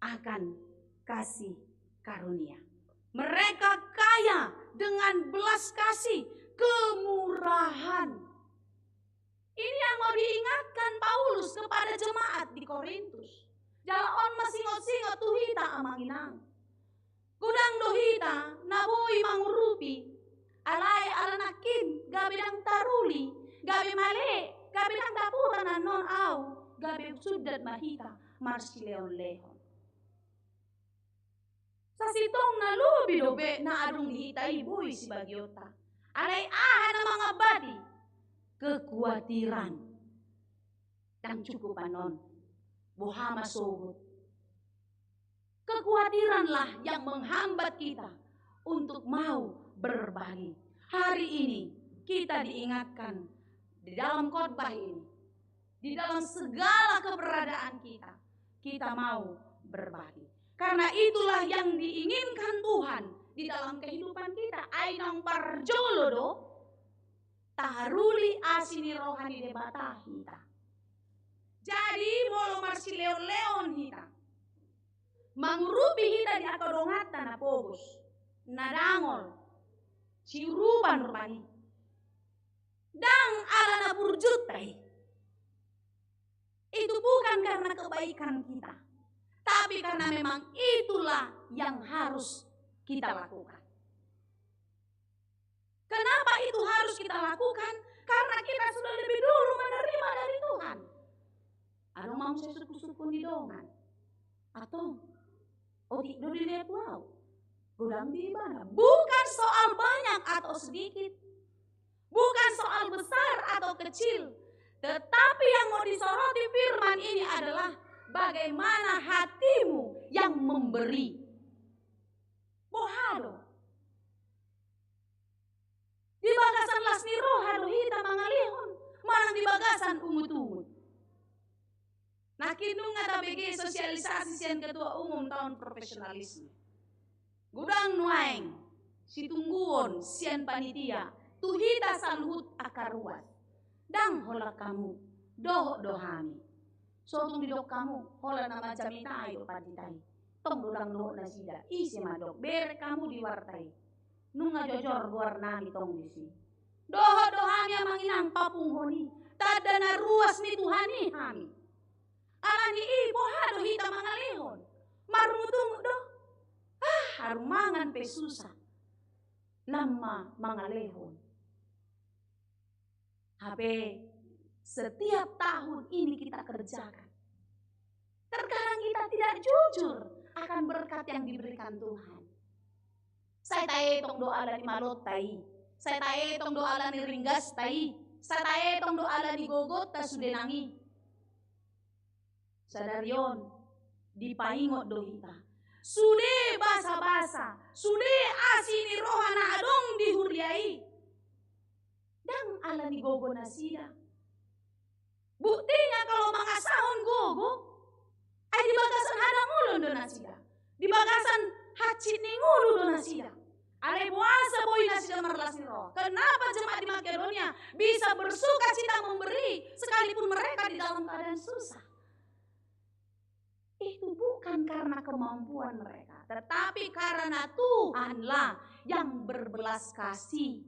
akan kasih karunia. Mereka kaya dengan belas kasih, kemurahan. Ini yang mau diingatkan Paulus kepada jemaat di Korintus. Jalaon masingot-singot tuhita amanginang. Kudang dohita nabui mangurupi. Alai alanakin gabidang taruli. Gabi male gabidang daputan non au. Gabi sudat mahita marsileon-leon. Sasitong na lubi dobe na adung dihita ibui si bagiota. Alay na mga badi. Kekhawatiran. Dan cukup anon. Buhama sohut. Kekhawatiranlah yang menghambat kita untuk mau berbagi. Hari ini kita diingatkan di dalam khotbah ini, di dalam segala keberadaan kita mau berbagi. Karena itulah yang diinginkan Tuhan di dalam kehidupan kita. Ainang parjolo do, taharuli asini rohani debata hita. Jadi molo marsi leon-leon hita. Mangurupi hita di akadongata na pogos. Nadangol. Siuruban rupani. Dang ala na burjutai. Itu bukan karena kebaikan kita. Tapi karena memang itulah yang harus kita lakukan. Kenapa itu harus kita lakukan? Karena kita sudah lebih dulu menerima dari Tuhan. Ano mau saya suku-suku di dongan? Atau tidak dilihat wow? Gudang di mana? Bukan soal banyak atau sedikit. Bukan soal besar atau kecil. Tetapi yang mau disoroti firman ini adalah bagaimana hatimu yang memberi. Bohado. Di bagasan lasni rohado hita mangalihon. Manang di bagasan umut-umut. Nah, kinung ada BG sosialisasi sian ketua umum tahun profesionalisme. Gudang nuaeng, situngguon sian panitia, tuhita salhut akaruat. Dang hola kamu, dohami. Sotung didok kamu, hola nama jamita ayo paditai. Tong dudang doh nasida, isi madok, bere kamu diwartai. Nunga jojor luar nami tong disi. Dohami amanginang papung honi, tadana ruas ni Tuhani hami. Alani ipo hado hita mangalihon. Marumutung do. Harumangan pe susah. Lama mangalihon. Habe setiap tahun ini kita kerjakan. Terkadang kita tidak jujur akan berkat yang diberikan Tuhan. Saya tae tong doa alani malot tai. Saya tae tong doa alani ringgas tai. Saya tae tong doa alani gogot ta sudenangi. Sadarion dipaingot dohita. Sude basa-basa, sude asini rohana adong dihuriai. Dang ala ni gogo nasida. Buktinya kalau mangasahon gogo, ay di bagasan hadang ulun do nasida. Di bagasan hacit ning ulu do nasida. Alay puasa boy nasida marlasin roh. Kenapa jemaat di Makedonia bisa bersuka cita memberi sekalipun mereka di dalam keadaan susah? Itu bukan karena kemampuan mereka, tetapi karena Tuhanlah yang berbelas kasih.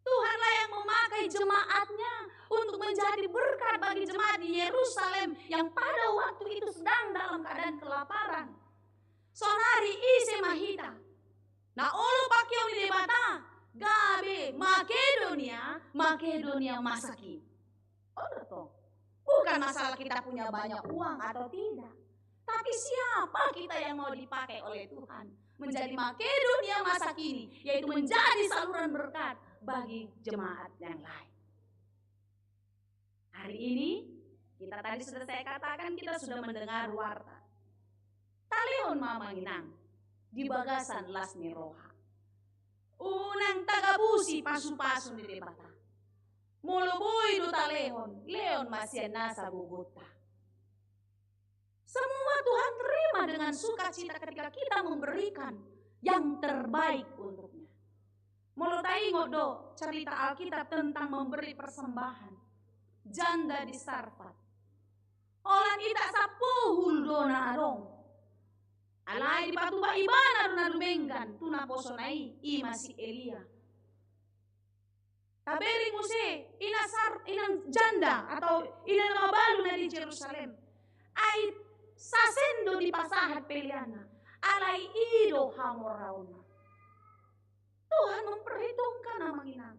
Tuhanlah yang memakai jemaatnya untuk menjadi berkat bagi jemaat di Yerusalem yang pada waktu itu sedang dalam keadaan kelaparan. Sonari ise mahita. Na olo pakyo ni debata, gabe Makedonia masakin. Oh, bukan masalah kita punya banyak uang atau tidak. Tapi siapa kita yang mau dipakai oleh Tuhan menjadi Makedonia masa kini, yaitu menjadi saluran berkat bagi jemaat yang lain. Hari ini kita tadi sudah saya katakan kita sudah mendengar warta. Talion mamanginang di bagasan lasni roha. Unang tagabusi pasu-pasu di debata. Molo boy duta leon masih nasa Bogota. Semua Tuhan terima dengan sukacita ketika kita memberikan yang terbaik untuknya. Molo taingo do cerita Alkitab tentang memberi persembahan. Janda di Sarfat. Olan ita sapuhul dona adong. Alai di patuba ibana dona dumenggan tuna posonai ima si Elia. Taberi muse inang janda atau ina ngabalu na di Jerusalem. Ai sasendo di pasahat peliana. Alai ido hamorauna. Tuhan memperhitungkan amang inang.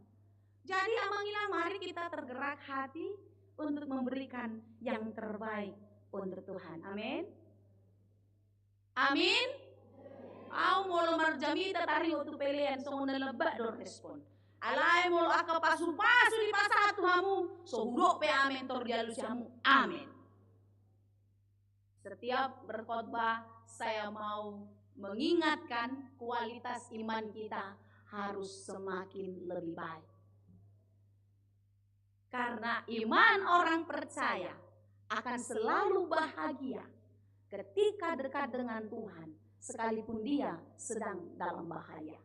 Jadi amang inang mari kita tergerak hati untuk memberikan yang terbaik untuk Tuhan. Amin. Amin. Au molo marjamita tari waktu pelian songona lebak dor respon. Alai molo aka pasu-pasu di pasahat Tuhamu, so hudok pe amen tor dialusiamu. Amin. Setiap berkhotbah saya mau mengingatkan kualitas iman kita harus semakin lebih baik. Karena iman orang percaya akan selalu bahagia ketika dekat dengan Tuhan, sekalipun dia sedang dalam bahaya.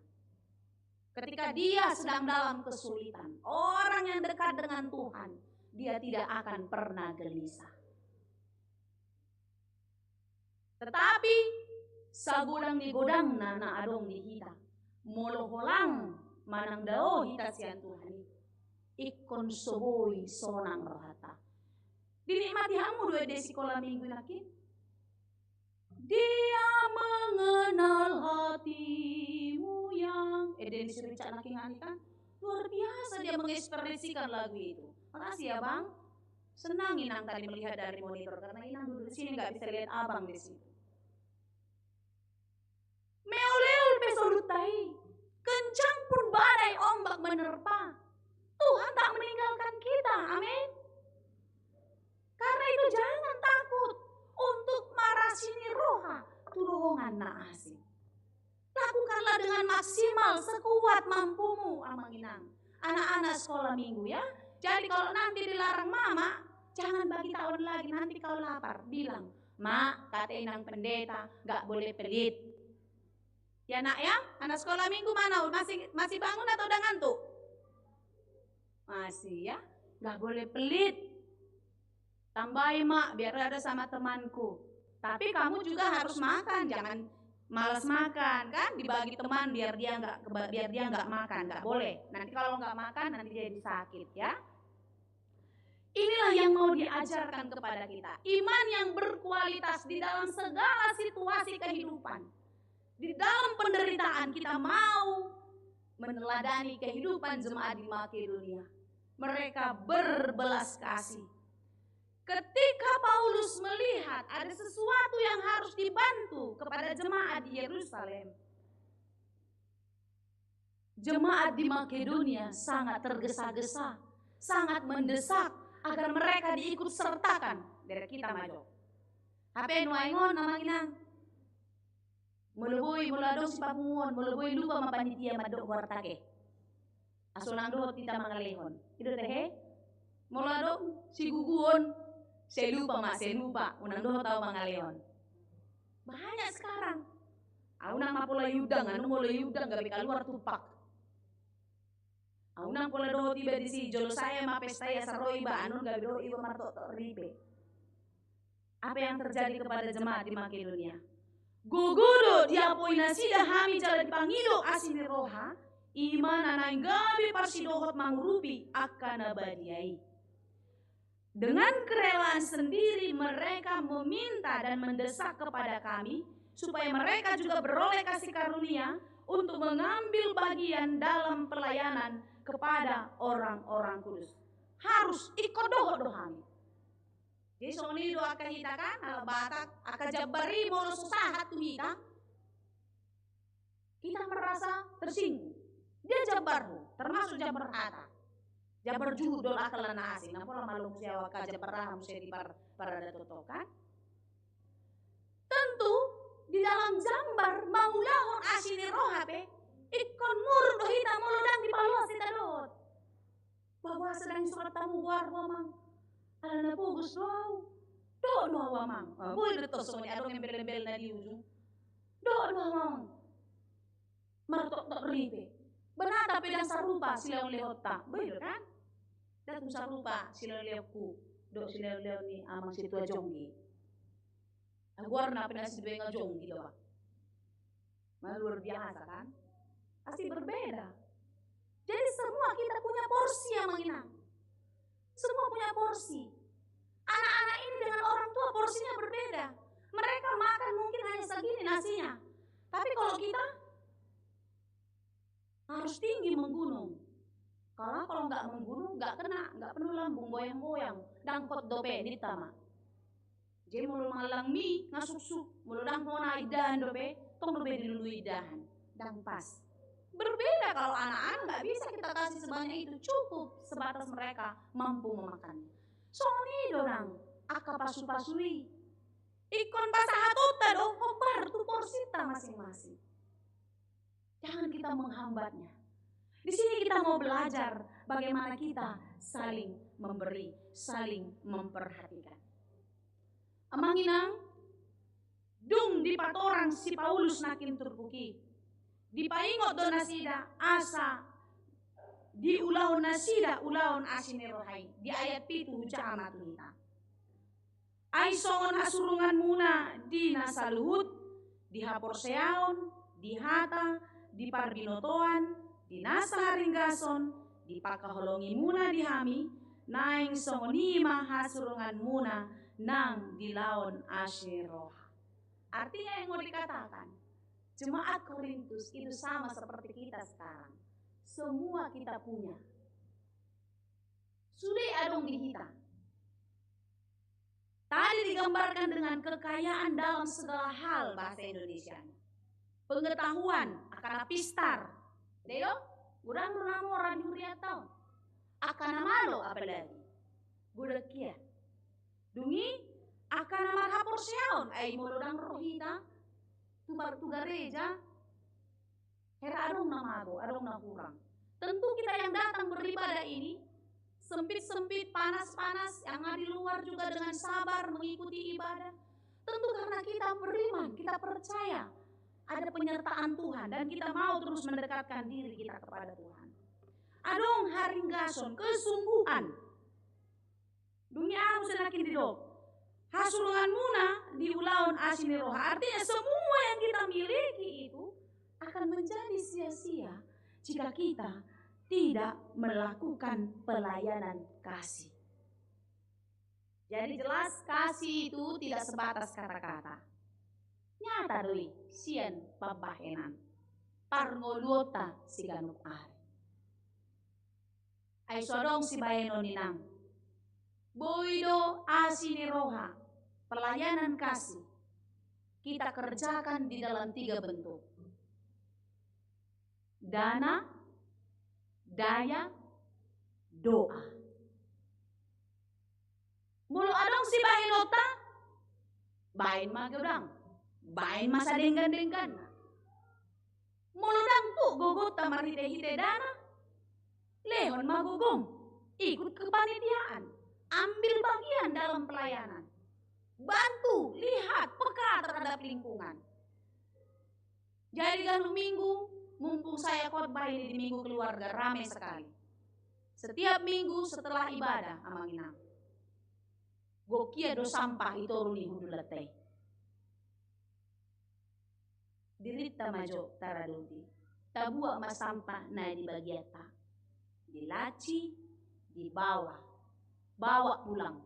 Ketika dia sedang dalam kesulitan, orang yang dekat dengan Tuhan, dia tidak akan pernah gelisah. Tetapi sagudang di godang nana adong di hita, molo holang manang dao hita sian Tuhan, ikon soboi sonang rohata. Dinikmati hamu dua desi sekolah minggu nakin. Dia mengenal hatimu yang Dennis Richard Naking kan luar biasa dia mengekspresikan lagu itu. Makasih ya Bang. Senang Inang tadi melihat dari monitor karena Inang duduk di sini nggak bisa lihat Abang di situ. Meolel pesorutai, kencang pun badai ombak menerpa. Tuhan tak meninggalkan kita, amin. Karena itu jangan takut untuk marasini roha turongan naasi. Lakukanlah dengan maksimal sekuat mampumu, amang inang. Anak-anak sekolah minggu ya. Jadi kalau nanti dilarang mama, jangan bagi tahun lagi, nanti kau lapar. Bilang, Mak, kata inang pendeta, gak boleh pelit. Ya nak ya, anak sekolah minggu mana? Masih bangun atau udah ngantuk? Masih ya, gak boleh pelit. Tambahin Mak, biar ada sama temanku. Tapi kamu juga harus makan, jangan malas makan kan? Dibagi teman biar dia nggak makan, nggak boleh. Nanti kalau nggak makan nanti jadi sakit ya. Inilah yang mau diajarkan kepada kita. Iman yang berkualitas di dalam segala situasi kehidupan. Di dalam penderitaan kita mau meneladani kehidupan jemaat di Makedonia. Mereka berbelas kasih. Ketika Paulus melihat ada sesuatu yang harus dibantu kepada jemaat di Yerusalem, jemaat di Makedonia sangat tergesa-gesa, sangat mendesak agar mereka diikut sertakan dari kita maju. Hape nuaingon namang inang, mulubui muladong si papungon, mulubui lupa mapanitia madok wartake. Asunang dohot kita mangalehon. Itu teh, muladong si guguon. Saya lupa, unang doho tahu mangaleon. Banyak sekarang. Unang mapola yudang, anu mulai yudang gabi keluar tupak. Unang pola doho tiba di si jolo saya mapes saya saroi ba anu gabi doho iba marto ribe. Apa yang terjadi kepada jemaat di Makedonia? Gugudo dia poina sida hami jala dipangido asini roha, iman anang gabi parsidohot mangurupi akan abadiai. Dengan kerelaan sendiri mereka meminta dan mendesak kepada kami supaya mereka juga beroleh kasih karunia untuk mengambil bagian dalam pelayanan kepada orang-orang kudus. Harus ikut doa-doa. Jadi soni doa kita kan ala batak aka jabari molo susah tu kita. Kita merasa tersinggung. Dia jabarhu, termasuk jabar hata. Jabar judul akalan asing, nampol malung siawa ka jabaraham saya di para datotokan. Tentu di dalam jambar maulahon asini rohape ikon murdo hita molodang di palos kita dot. Bahwa Wah sedang surat tamu war wamang. Alana bagus doau. Do wamang. Boy detok semuanya adong embel-embel na di ujung. Do wamang. Martok tok ribe. Benar tapi dan sarupa silang lehot tak. Boy kan? Dan sarupa silang lehku. Do silang leh ni amang situa jonggi. Aguar na pinasi dua ngajonggi do. Luar biasa kan? Pasti berbeda. Jadi semua kita punya porsi yang menginang. Semua punya porsi. Anak-anak ini dengan orang tua porsinya berbeda. Mereka makan mungkin hanya segini nasinya. Tapi kalau kita harus tinggi menggunung. Kalau nggak menggunung nggak kena, nggak penuh lambung goyang-goyang. Dangkot dope di tama. Jadi mulu malang mie ngasuk-suk, mulu dang kona idahan dope, tong dope dilulu idahan, dang pas. Berbeda kalau anak-anak nggak bisa kita kasih sebanyak itu, cukup sebatas mereka mampu memakannya. Soni dorang, aka pasu-pasui. Ikon pasahatota dong, hobar tuh porsita masing-masing. Jangan kita menghambatnya. Di sini kita mau belajar bagaimana kita saling memberi, saling memperhatikan. Amanginang, dung di patorang si Paulus nakin turpuki. Di paingot do nasida asa di ulaon nasida ulaon asinirohai di ayat 7 huja amat kita. Ai songon asurungan muna di nasaluhut di haporseaon di hata di parbinotoan di nasaharinggason di pakaholongi muna di hami naing songonima hasurungan muna nang di laon asiniroha. Artinya yang mau dikatakan Jemaat Korintus itu sama seperti kita sekarang. Semua kita punya. Sudah adong di kita. Tadi digambarkan dengan kekayaan dalam segala hal bahasa Indonesia. Pengetahuan akan pistar. Deo, gudang namo orang huriatau. Akan namalo apalagi. Gudak kia. Dungi akan nama haporseaon ai mulodang rohita. Tubar tu gereja, hera adong namago, adong kurang. Tentu kita yang datang beribadah ini, sempit-sempit, panas-panas, yang ada di luar juga dengan sabar mengikuti ibadah. Tentu karena kita beriman, kita percaya ada penyertaan Tuhan dan kita mau terus mendekatkan diri kita kepada Tuhan. Adong haringgason, kesungguhan. Dunia aku semakin didok. Hasulungan muna di ulaun asiniroha. Artinya semua yang kita miliki itu akan menjadi sia-sia jika kita tidak melakukan pelayanan kasih. Jadi jelas kasih itu tidak sebatas kata-kata. Nyata doi, sien pabahenan. Parngoluota si ganuk ari. Ay sodong si bayeno ninang. Boido asiniroha, pelayanan kasih, kita kerjakan di dalam 3 bentuk. Dana, daya, doa. Mulu adong si bahinota, bahin magudang, bahin masa denggan-denggan. Mulu dang tu gogot tamar hite-hite dana, lehon magugong, ikut kepanitiaan. Ambil bagian dalam pelayanan. Bantu, lihat, peka terhadap lingkungan. Jadi kalau minggu, mumpung saya khotbah ini di minggu keluarga, ramai sekali. Setiap minggu setelah ibadah, amanginang. Gokia do sampah itu runi hudulatay. Dirita majo taradudi. Tabua mas sampah na di bagiata. Dilaci, di bawah. Bawa pulang.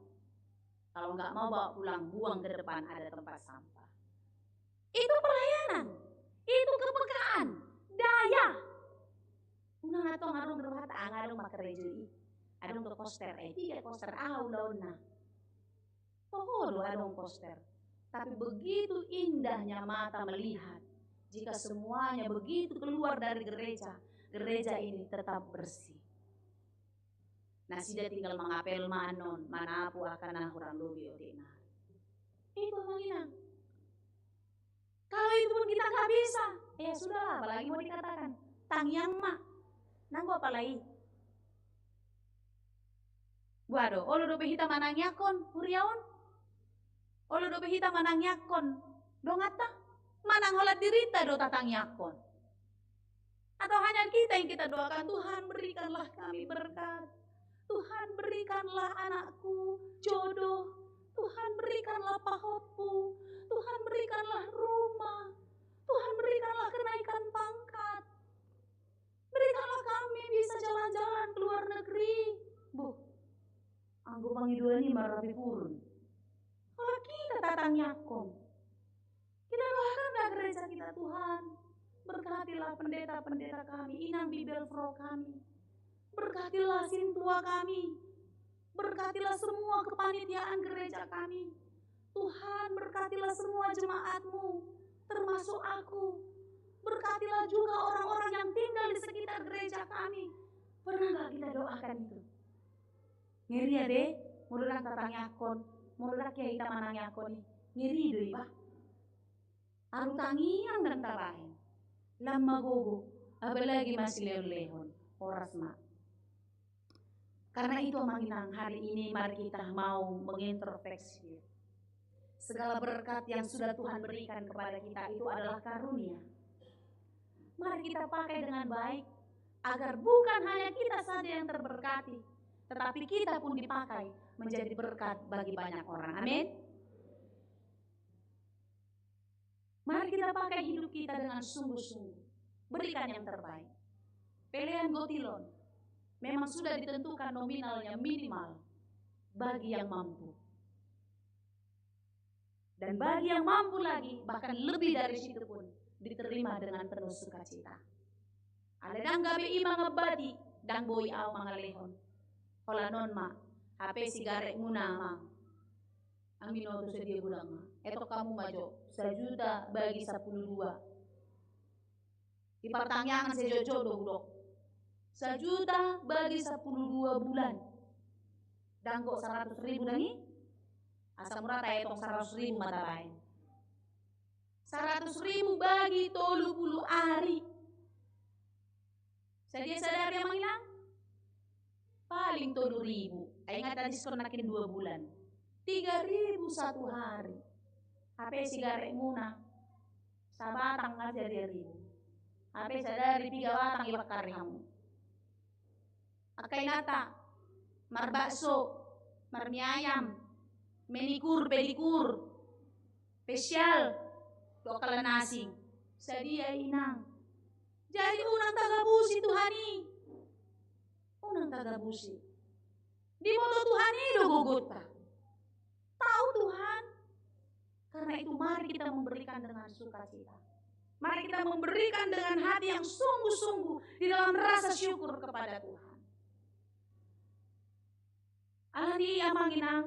Kalau nggak mau bawa pulang, buang ke depan ada tempat sampah. Itu pelayanan. Itu kepekaan. Daya. Unang atong arong berhata angarong makarejui. Arong ke koster. 3 koster launa. Pohodo arong koster. Tapi begitu indahnya mata melihat. Jika semuanya begitu keluar dari gereja. Gereja ini tetap bersih. Nah, sudah tinggal mengapel manon, manapu akan kurang lebih odena. Itu menginang. Kalau itu pun kita nggak bisa, ya sudahlah, apalagi mau dikatakan. Tangyang mak, nanggo apalagi. Buado, olo dope hita manang yakon, huriaon. Olo dope hita manang yakon, dongata. Manang holat dirita do tatang yakon. Atau hanya kita yang kita doakan, Tuhan berikanlah kami berkat. Tuhan berikanlah anakku jodoh. Tuhan berikanlah pahotku. Tuhan berikanlah rumah. Tuhan berikanlah kenaikan pangkat. Berikanlah kami bisa jalan-jalan ke luar negeri. Bu, anggo pangidua ini marapi purun. Kalau kita tatang yakon, kita doakan gereja kita, Tuhan. Berkatilah pendeta-pendeta kami, inang bibel fro kami. Berkatilah sintua kami. Berkatilah semua kepanitiaan gereja kami. Tuhan, berkatilah semua jemaat-Mu, termasuk aku. Berkatilah juga orang-orang yang tinggal di sekitar gereja kami. Pernah gak kita doakan itu? Ngeri ya deh, muludak tatang yakon, muludak ya hita manang yakon. Ngeri deh, Pak. Aru tangiang dan tabahin. Lama gogo, apalagi masih lehon-lehon, oras mak. Karena itu manginang hari ini mari kita mau mengintrospeksi. Segala berkat yang sudah Tuhan berikan kepada kita itu adalah karunia. Mari kita pakai dengan baik, agar bukan hanya kita saja yang terberkati, tetapi kita pun dipakai menjadi berkat bagi banyak orang. Amin. Mari kita pakai hidup kita dengan sungguh-sungguh. Berikan yang terbaik. Pilihan Gotilon memang sudah ditentukan nominalnya minimal bagi yang mampu. Dan bagi yang mampu lagi, bahkan lebih dari situ pun diterima dengan penuh sukacita. Aledang gabe ima ngebadi, dang boi au mangalehon. Hola non ma, HP sigarek muna Amino tu sedia bulang ma. Eto kamu majo, 1 juta bagi 12. Di pertanyaan sejojo dok. 1 juta bagi 12 bulan. Danggo 100.000 nangi. Asam murah tayo tong 100.000 mata bain. 100.000 bagi 30 hari. Sadia-sadar yang manghilang? Paling 7.000. Ay nga diskon nakin 2 bulan. 3.000 1 hari. HP sigarek muna. Sabatang aja 2.000. HP sadari 3 batang ibakar kamu. Akay nata. Marbakso. Marmi ayam. Menikur, pedikur. Spesial. Dokal nasi. Sadia inang. Jadi unang tagabusi Tuhani. Unang tagabusi. Di moto Tuhani do gugut ta. Tahu Tuhan. Karena itu mari kita memberikan dengan sukacita. Mari kita memberikan dengan hati yang sungguh-sungguh di dalam rasa syukur kepada Tuhan. Alani amanginang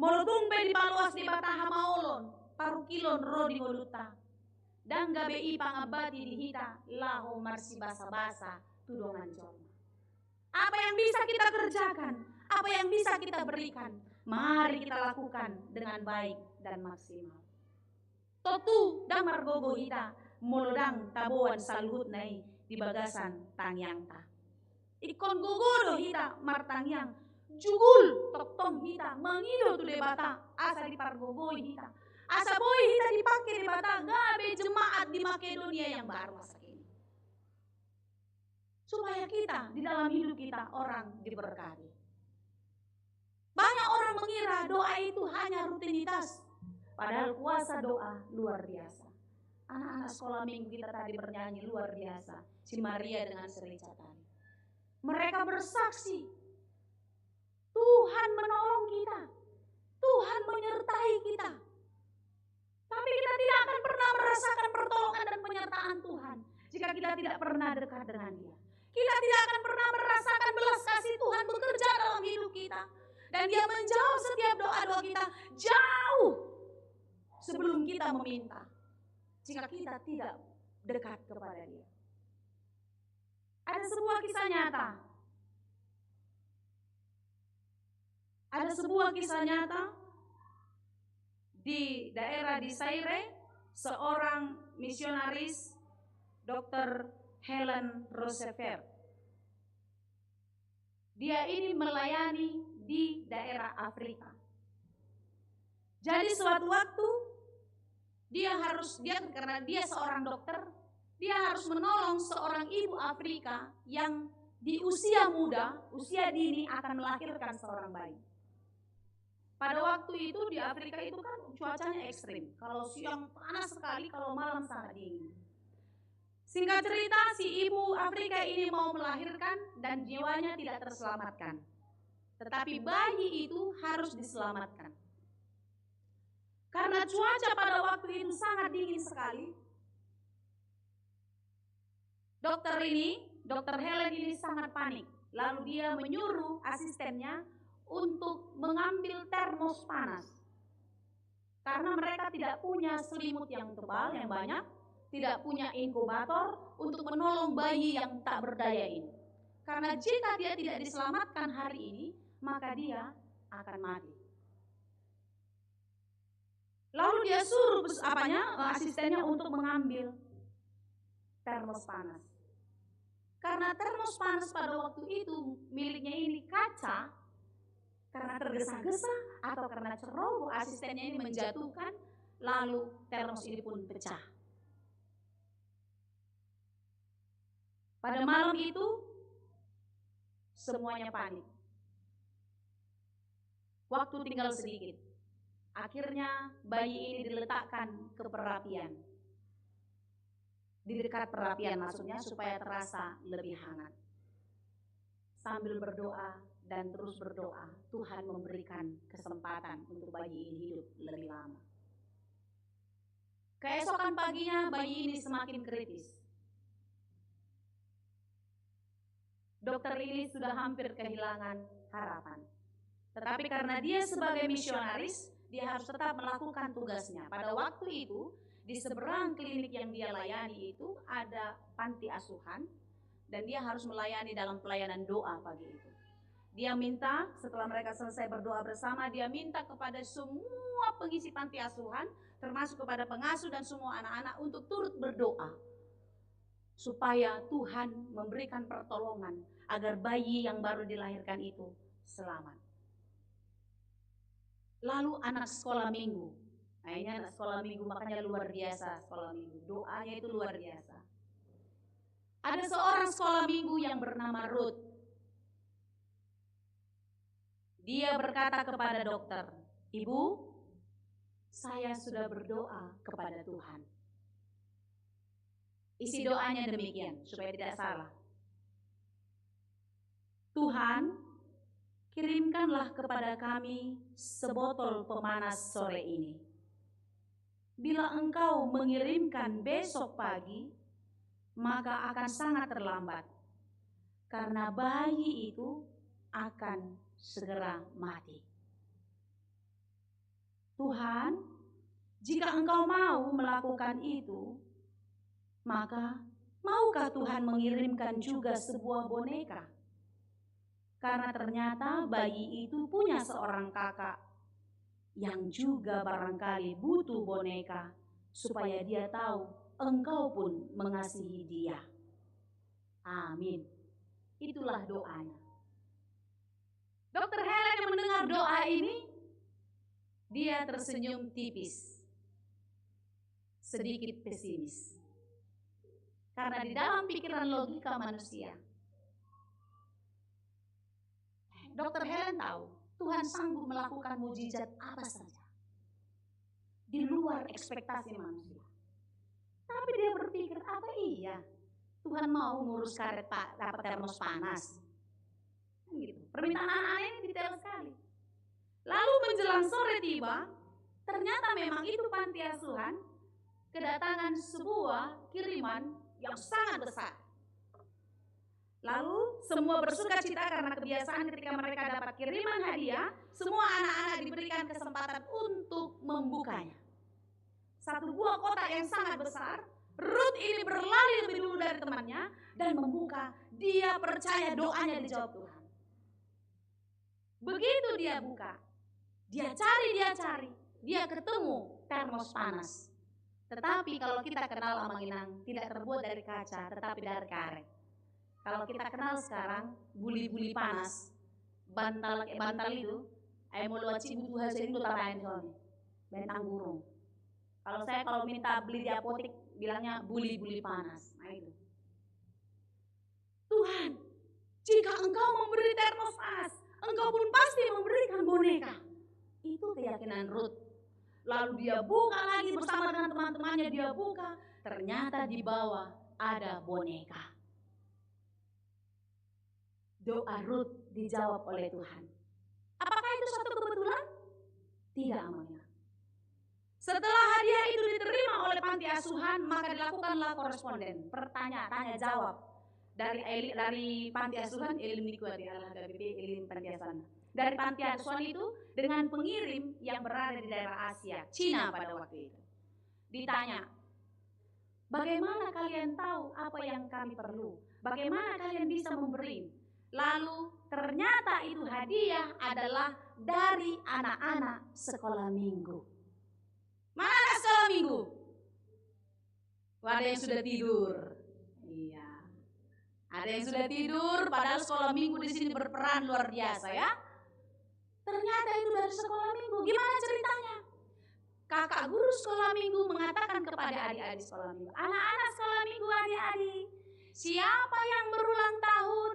molotungpe di paluas di bataha maolon parukilon ro di ngoluta. Dan gabe pangabati di hita laho marsi basa-basa tudongan joma. Apa yang bisa kita kerjakan, apa yang bisa kita berikan, mari kita lakukan dengan baik dan maksimal. Totu dan margogo hita molodang tabuan saluhut nai di bagasan tangyangta. Ikon gogodo hita martangyang jugul toktong hita mangido tu debata asa di pargogo hita. Asa boy hita dipakai di bata gabe jemaat di Makedonia yang baru masa ini. Supaya kita di dalam hidup kita orang diberkati. Banyak orang mengira doa itu hanya rutinitas. Padahal kuasa doa luar biasa. Anak-anak sekolah minggu kita tadi bernyanyi luar biasa. Si Maria dengan si Rica tadi. Mereka bersaksi. Tuhan menolong kita. Tuhan menyertai kita. Tapi kita tidak akan pernah merasakan pertolongan dan penyertaan Tuhan jika kita tidak pernah dekat dengan Dia. Kita tidak akan pernah merasakan belas kasih Tuhan bekerja dalam hidup kita. Dan Dia menjawab setiap doa-doa kita jauh sebelum kita meminta. Jika kita tidak dekat kepada Dia. Ada sebuah kisah nyata. Ada sebuah kisah nyata di daerah di Zaire, seorang misionaris Dr. Helen Roosevelt. Dia ini melayani di daerah Afrika. Jadi suatu waktu karena dia seorang dokter, dia harus menolong seorang ibu Afrika yang di usia muda, usia dini akan melahirkan seorang bayi. Pada waktu itu di Afrika itu kan cuacanya ekstrim. Kalau siang panas sekali, kalau malam sangat dingin. Singkat cerita, si ibu Afrika ini mau melahirkan dan jiwanya tidak terselamatkan. Tetapi bayi itu harus diselamatkan. Karena cuaca pada waktu itu sangat dingin sekali. Dokter Helen ini sangat panik. Lalu dia menyuruh asistennya untuk mengambil termos panas. Karena mereka tidak punya selimut yang tebal, yang banyak, tidak punya inkubator untuk menolong bayi yang tak berdaya ini. Karena jika dia tidak diselamatkan hari ini, maka dia akan mati. Lalu dia suruh asistennya untuk mengambil termos panas. Karena termos panas pada waktu itu miliknya ini kaca, karena tergesa-gesa atau karena ceroboh asistennya ini menjatuhkan, lalu termos ini pun pecah. Pada malam itu semuanya panik. Waktu tinggal sedikit. Akhirnya bayi ini diletakkan ke perapian. Di dekat perapian maksudnya supaya terasa lebih hangat. Sambil berdoa dan terus berdoa, Tuhan memberikan kesempatan untuk bayi ini hidup lebih lama. Keesokan paginya bayi ini semakin kritis. Dokter ini sudah hampir kehilangan harapan. Tetapi karena dia sebagai misionaris, dia harus tetap melakukan tugasnya. Pada waktu itu, di seberang klinik yang dia layani itu ada panti asuhan, dan dia harus melayani dalam pelayanan doa pagi itu. Dia minta, setelah mereka selesai berdoa bersama, dia minta kepada semua pengisi panti asuhan, termasuk kepada pengasuh dan semua anak-anak untuk turut berdoa. Supaya Tuhan memberikan pertolongan agar bayi yang baru dilahirkan itu selamat. Lalu anak sekolah minggu. Nah ini anak sekolah minggu, makanya luar biasa sekolah minggu. Doanya itu luar biasa. Ada seorang sekolah minggu yang bernama Ruth. Dia berkata kepada dokter, "Ibu, saya sudah berdoa kepada Tuhan." Isi doanya demikian, supaya tidak salah. "Tuhan, kirimkanlah kepada kami sebotol pemanas sore ini. Bila Engkau mengirimkan besok pagi, maka akan sangat terlambat, karena bayi itu akan segera mati. Tuhan, jika Engkau mau melakukan itu, maka maukah Tuhan mengirimkan juga sebuah boneka? Karena ternyata bayi itu punya seorang kakak yang juga barangkali butuh boneka supaya dia tahu Engkau pun mengasihi dia. Amin." Itulah doanya. Dokter Helen yang mendengar doa ini, dia tersenyum tipis, sedikit pesimis. Karena di dalam pikiran logika manusia, Dokter Helen tahu Tuhan sanggup melakukan mujizat apa saja di luar ekspektasi manusia. Tapi dia berpikir, apa iya Tuhan mau ngurus karet dapat termos panas? Gitu. Permintaan anak-anak ini detail sekali. Lalu menjelang sore tiba, ternyata memang itu panti asuhan kedatangan sebuah kiriman yang sangat besar. Lalu semua bersuka cita karena kebiasaan ketika mereka dapat kiriman hadiah, semua anak-anak diberikan kesempatan untuk membukanya. Satu buah kotak yang sangat besar, Ruth ini berlari lebih dulu dari temannya dan membuka. Dia percaya doanya dijawab Tuhan. Begitu dia buka, dia cari, dia ketemu termos panas. Tetapi kalau kita kenal Amanginang, tidak terbuat dari kaca, tetapi dari karet. Kalau kita kenal sekarang, buli-buli panas, bantal itu, ay mau lewat Cibutuh hasil itu tambahin soalnya, bentang gurung. Kalau minta beli di apotek bilangnya buli-buli panas. Nah itu. Tuhan, jika Engkau memberi termos panas, Engkau pun pasti memberikan boneka. Itu keyakinan Ruth. Lalu dia buka lagi bersama dengan teman-temannya, dia buka, ternyata di bawah ada boneka. Doa Ruth dijawab oleh Tuhan. Apakah itu suatu kebetulan? Tidak, Amalia. Setelah hadiah itu diterima oleh panti asuhan, maka dilakukanlah koresponden, tanya jawab dari panti asuhan Elim Nikuati Allah HKBP Elim panti asuhan. Dari panti asuhan itu dengan pengirim yang berada di daerah Asia, Cina pada waktu itu. Ditanya, bagaimana kalian tahu apa yang kami perlu? Bagaimana kalian bisa memberi? Lalu ternyata itu hadiah adalah dari anak-anak sekolah minggu. Mana anak sekolah minggu? Ada yang sudah tidur. Iya. Ada yang sudah tidur, padahal sekolah minggu di sini berperan luar biasa ya. Ternyata itu dari sekolah minggu. Gimana ceritanya? Kakak guru sekolah minggu mengatakan kepada adik-adik sekolah minggu, anak-anak sekolah minggu, adik-adik, siapa yang berulang tahun,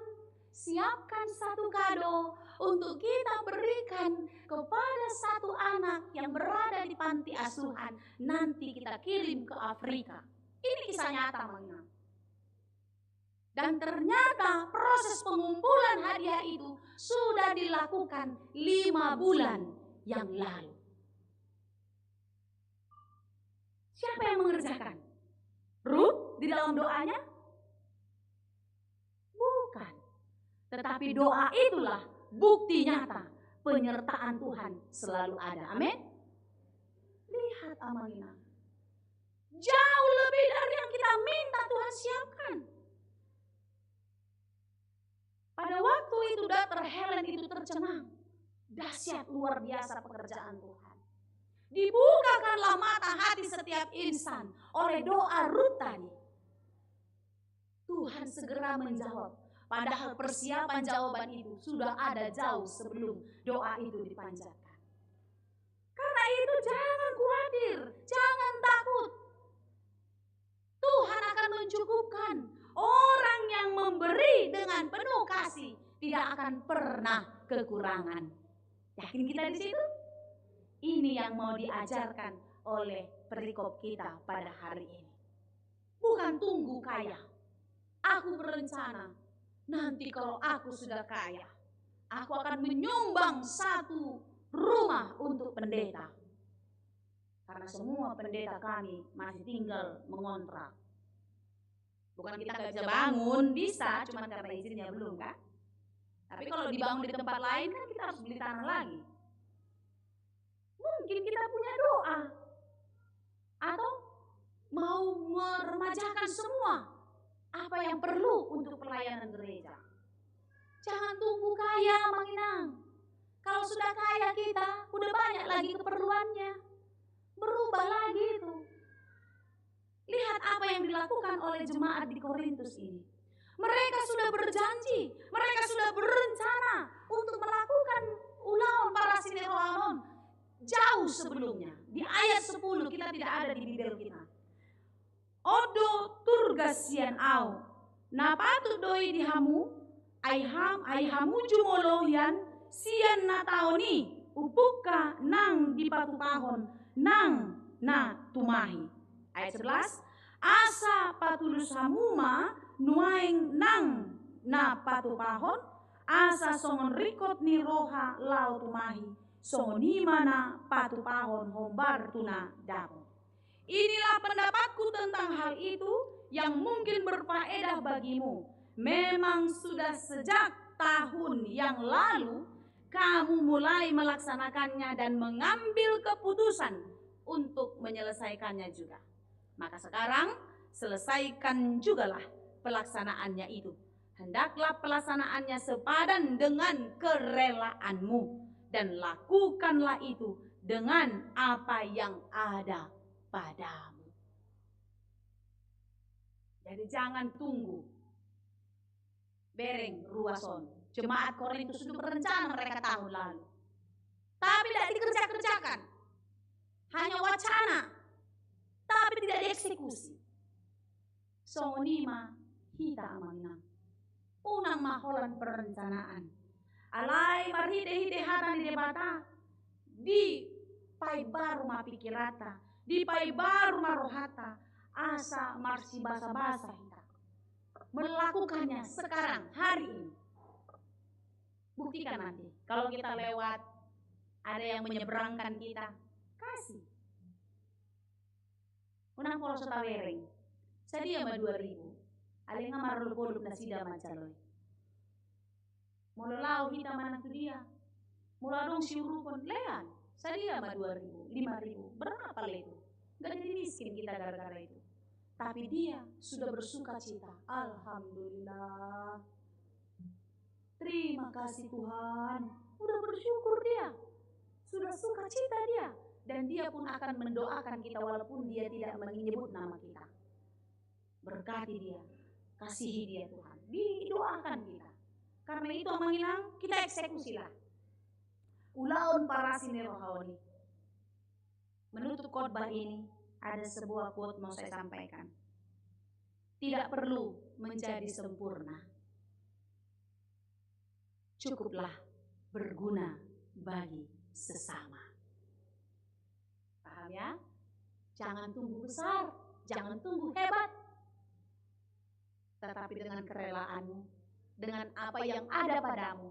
siapkan satu kado untuk kita berikan kepada satu anak yang berada di panti asuhan. Nanti kita kirim ke Afrika. Ini kisah nyata, Menginang. Dan ternyata proses pengumpulan hadiah itu sudah dilakukan 5 bulan yang lalu. Siapa yang mengerjakan? Ruth di dalam doanya? Bukan. Tetapi doa itulah bukti nyata penyertaan Tuhan selalu ada. Amin. Lihat Amalina, jauh lebih dari yang kita minta Tuhan siapkan. Pada waktu itu Dr. Helen itu tercengang. Dahsyat luar biasa pekerjaan Tuhan. Dibukakanlah mata hati setiap insan oleh doa Ruth tadi. Tuhan segera menjawab. Padahal persiapan jawaban itu sudah ada jauh sebelum doa itu dipanjatkan. Karena itu jangan khawatir, jangan takut. Tuhan akan mencukupkan. Orang yang memberi dengan penuh kasih tidak akan pernah kekurangan. Yakin kita di situ? Ini yang mau diajarkan oleh perikop kita pada hari ini. Bukan tunggu kaya. Aku berencana, nanti kalau aku sudah kaya, aku akan menyumbang 1 rumah untuk pendeta. Karena semua pendeta kami masih tinggal mengontrak. Bukan kita gak bisa bangun, bisa, cuma karena izinnya belum kan. Tapi kalau dibangun di tempat lain kan kita harus beli tanah lagi. Mungkin kita punya doa. Atau mau meremajakan semua apa yang perlu untuk pelayanan gereja. Jangan tunggu kaya, Manginang. Kalau sudah kaya kita, udah banyak lagi keperluannya. Berubah lagi itu. Lihat apa yang dilakukan oleh jemaat di Korintus ini. Mereka sudah berjanji, mereka sudah berencana untuk melakukan ulangan para sinerohamon jauh sebelumnya. Di ayat 10 kita tidak ada di bibel kita. Odo turgasian au, napatu doi dihamu, aihamu jumolohian, sian nataoni, upuka nang dipatupahon, nang na tumahi. Ayat 11, asa patulus hamuma nuaing nang na patupahon, asa songon rikot ni roha lau tumahi, songon himana patupahon hombar tuna dapo. Inilah pendapatku tentang hal itu yang mungkin berfaedah bagimu. Memang sudah sejak tahun yang lalu kamu mulai melaksanakannya dan mengambil keputusan untuk menyelesaikannya juga. Maka sekarang selesaikan jugalah pelaksanaannya itu. Hendaklah pelaksanaannya sepadan dengan kerelaanmu. Dan lakukanlah itu dengan apa yang ada padamu. Jadi jangan tunggu bereng ruason. Jemaat Korintus itu berencana mereka tahun lalu, tapi tidak dikerjakan. Hanya wacana, tapi tidak dieksekusi. Sonima hita amanang, unang maholan perencanaan. Alai marhite-hite hatan di debata, di pai baru mapikirata, di pai baru marohata, asa marsi basa-basa hita. Melakukannya sekarang, hari ini. Buktikan nanti, kalau kita lewat, ada yang menyeberangkan kita, kasih. Unang polo sotawering, sadia ma 2000, aling marul poluk na sida macaloy. Mulalau hita manang tu dia, mula dong si urupon, lean, sadia ma 2000, 5000, berapa itu? Gak jadi miskin kita gara-gara itu. Tapi dia sudah bersuka cita, alhamdulillah. Terima kasih Tuhan, udah bersyukur dia, sudah suka cita dia, dan dia pun akan mendoakan kita walaupun dia tidak menyebut nama kita. Berkati dia, kasihi dia Tuhan, didoakan kita. Karena itu menginang kita eksekusilah. Ulaun para sinerohawani. Menutup khotbah ini ada sebuah quote mau saya sampaikan. Tidak perlu menjadi sempurna. Cukuplah berguna bagi sesama. Paham ya? Jangan tunggu besar, jangan tunggu hebat. Tetapi dengan kerelaanmu, dengan apa yang ada padamu,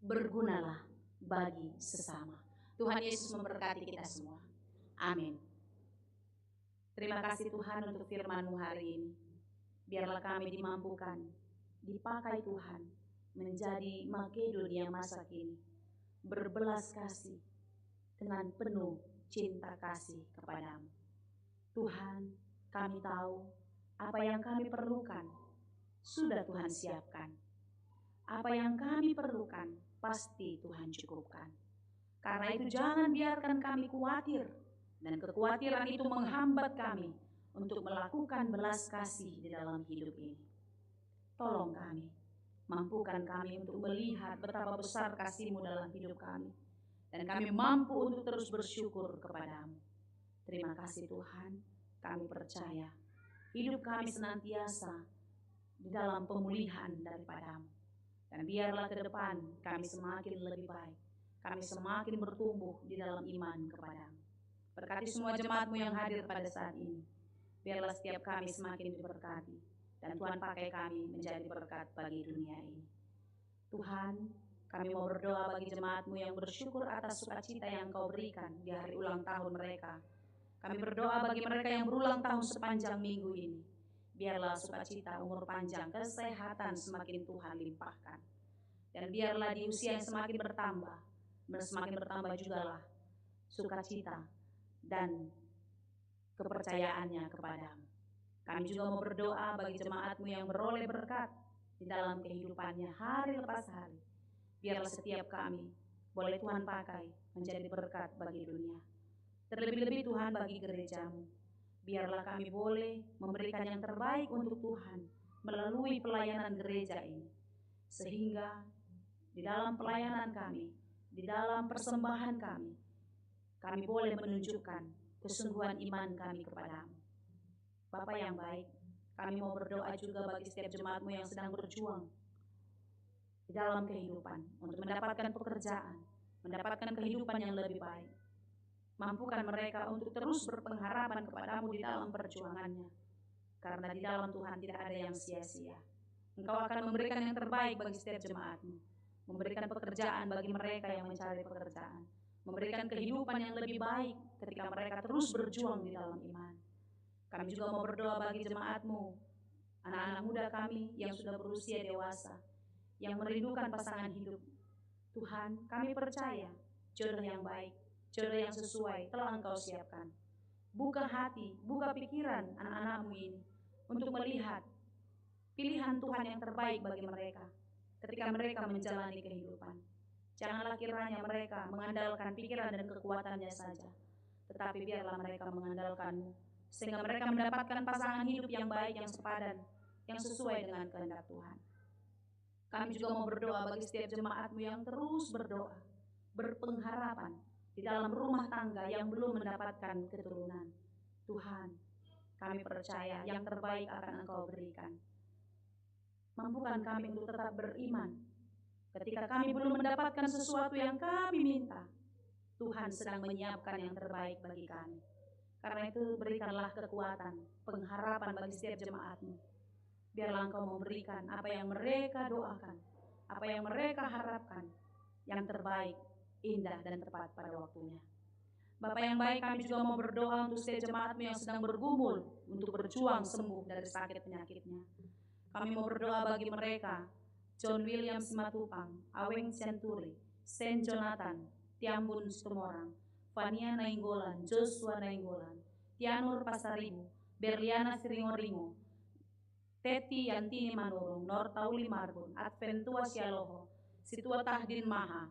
bergunalah bagi sesama. Tuhan Yesus memberkati kita semua. Amin. Terima kasih Tuhan untuk firman-Mu hari ini. Biarlah kami dimampukan, dipakai Tuhan, menjadi Makedonia masa kini, berbelas kasih dengan penuh cinta kasih kepadamu. Tuhan, kami tahu apa yang kami perlukan sudah Tuhan siapkan. Apa yang kami perlukan pasti Tuhan cukupkan. Karena itu jangan biarkan kami khawatir, dan kekhawatiran itu menghambat kami untuk melakukan belas kasih di dalam hidup ini. Tolong kami, mampukan kami untuk melihat betapa besar kasih-Mu dalam hidup kami. Dan kami mampu untuk terus bersyukur kepadamu. Terima kasih Tuhan, kami percaya hidup kami senantiasa di dalam pemulihan daripadamu. Dan biarlah ke depan kami semakin lebih baik. Kami semakin bertumbuh di dalam iman kepadamu. Berkati semua jemaat-Mu yang hadir pada saat ini. Biarlah setiap kami semakin diberkati. Dan Tuhan pakai kami menjadi berkat bagi dunia ini. Tuhan, kami mau berdoa bagi jemaat-Mu yang bersyukur atas sukacita yang Kau berikan di hari ulang tahun mereka. Kami berdoa bagi mereka yang berulang tahun sepanjang minggu ini. Biarlah sukacita, umur panjang, kesehatan semakin Tuhan limpahkan. Dan biarlah di usia yang semakin bertambah jugalah sukacita dan kepercayaannya kepadamu. Kami juga mau berdoa bagi jemaat-Mu yang beroleh berkat di dalam kehidupannya hari lepas hari. Biarlah setiap kami boleh Tuhan pakai menjadi berkat bagi dunia. Terlebih-lebih Tuhan bagi gereja-Mu. Biarlah kami boleh memberikan yang terbaik untuk Tuhan melalui pelayanan gereja ini. Sehingga di dalam pelayanan kami, di dalam persembahan kami boleh menunjukkan kesungguhan iman kami kepadamu. Bapa yang baik, kami mau berdoa juga bagi setiap jemaat-Mu yang sedang berjuang di dalam kehidupan untuk mendapatkan pekerjaan, mendapatkan kehidupan yang lebih baik. Mampukan mereka untuk terus berpengharapan kepadamu di dalam perjuangannya. Karena di dalam Tuhan tidak ada yang sia-sia. Engkau akan memberikan yang terbaik bagi setiap jemaat-Mu. Memberikan pekerjaan bagi mereka yang mencari pekerjaan. Memberikan kehidupan yang lebih baik ketika mereka terus berjuang di dalam iman. Kami juga mau berdoa bagi jemaat-Mu, anak-anak muda kami yang sudah berusia dewasa, yang merindukan pasangan hidup. Tuhan, kami percaya jodoh yang baik, jodoh yang sesuai telah Engkau siapkan. Buka hati, buka pikiran anak-anak-Mu ini untuk melihat pilihan Tuhan yang terbaik bagi mereka ketika mereka menjalani kehidupan. Janganlah kiranya mereka mengandalkan pikiran dan kekuatannya saja, tetapi biarlah mereka mengandalkan-Mu, sehingga mereka mendapatkan pasangan hidup yang baik, yang sepadan, yang sesuai dengan kehendak Tuhan. Kami juga mau berdoa bagi setiap jemaat-Mu yang terus berdoa, berpengharapan di dalam rumah tangga yang belum mendapatkan keturunan. Tuhan, kami percaya yang terbaik akan Engkau berikan. Mampukan kami untuk tetap beriman. Ketika kami belum mendapatkan sesuatu yang kami minta, Tuhan sedang menyiapkan yang terbaik bagi kami. Karena itu berikanlah kekuatan, pengharapan bagi setiap jemaat-Mu. Biarlah Engkau memberikan apa yang mereka doakan, apa yang mereka harapkan, yang terbaik, indah dan tepat pada waktunya. Bapa yang baik, kami juga mau berdoa untuk setiap jemaat-Mu yang sedang bergumul untuk berjuang sembuh dari sakit penyakitnya. Kami mau berdoa bagi mereka, John William Simatupang, Aweng Centuri, Saint Jonathan, Tiambun Situmorang, Fania Nainggolan, Joshua Nainggolan, Tianur Pasaribu, Berliana Siringoringo, Teti Yantini Manurung, Nortauli Marbun, Adventua Sialoho, Situa Tahdin Maha,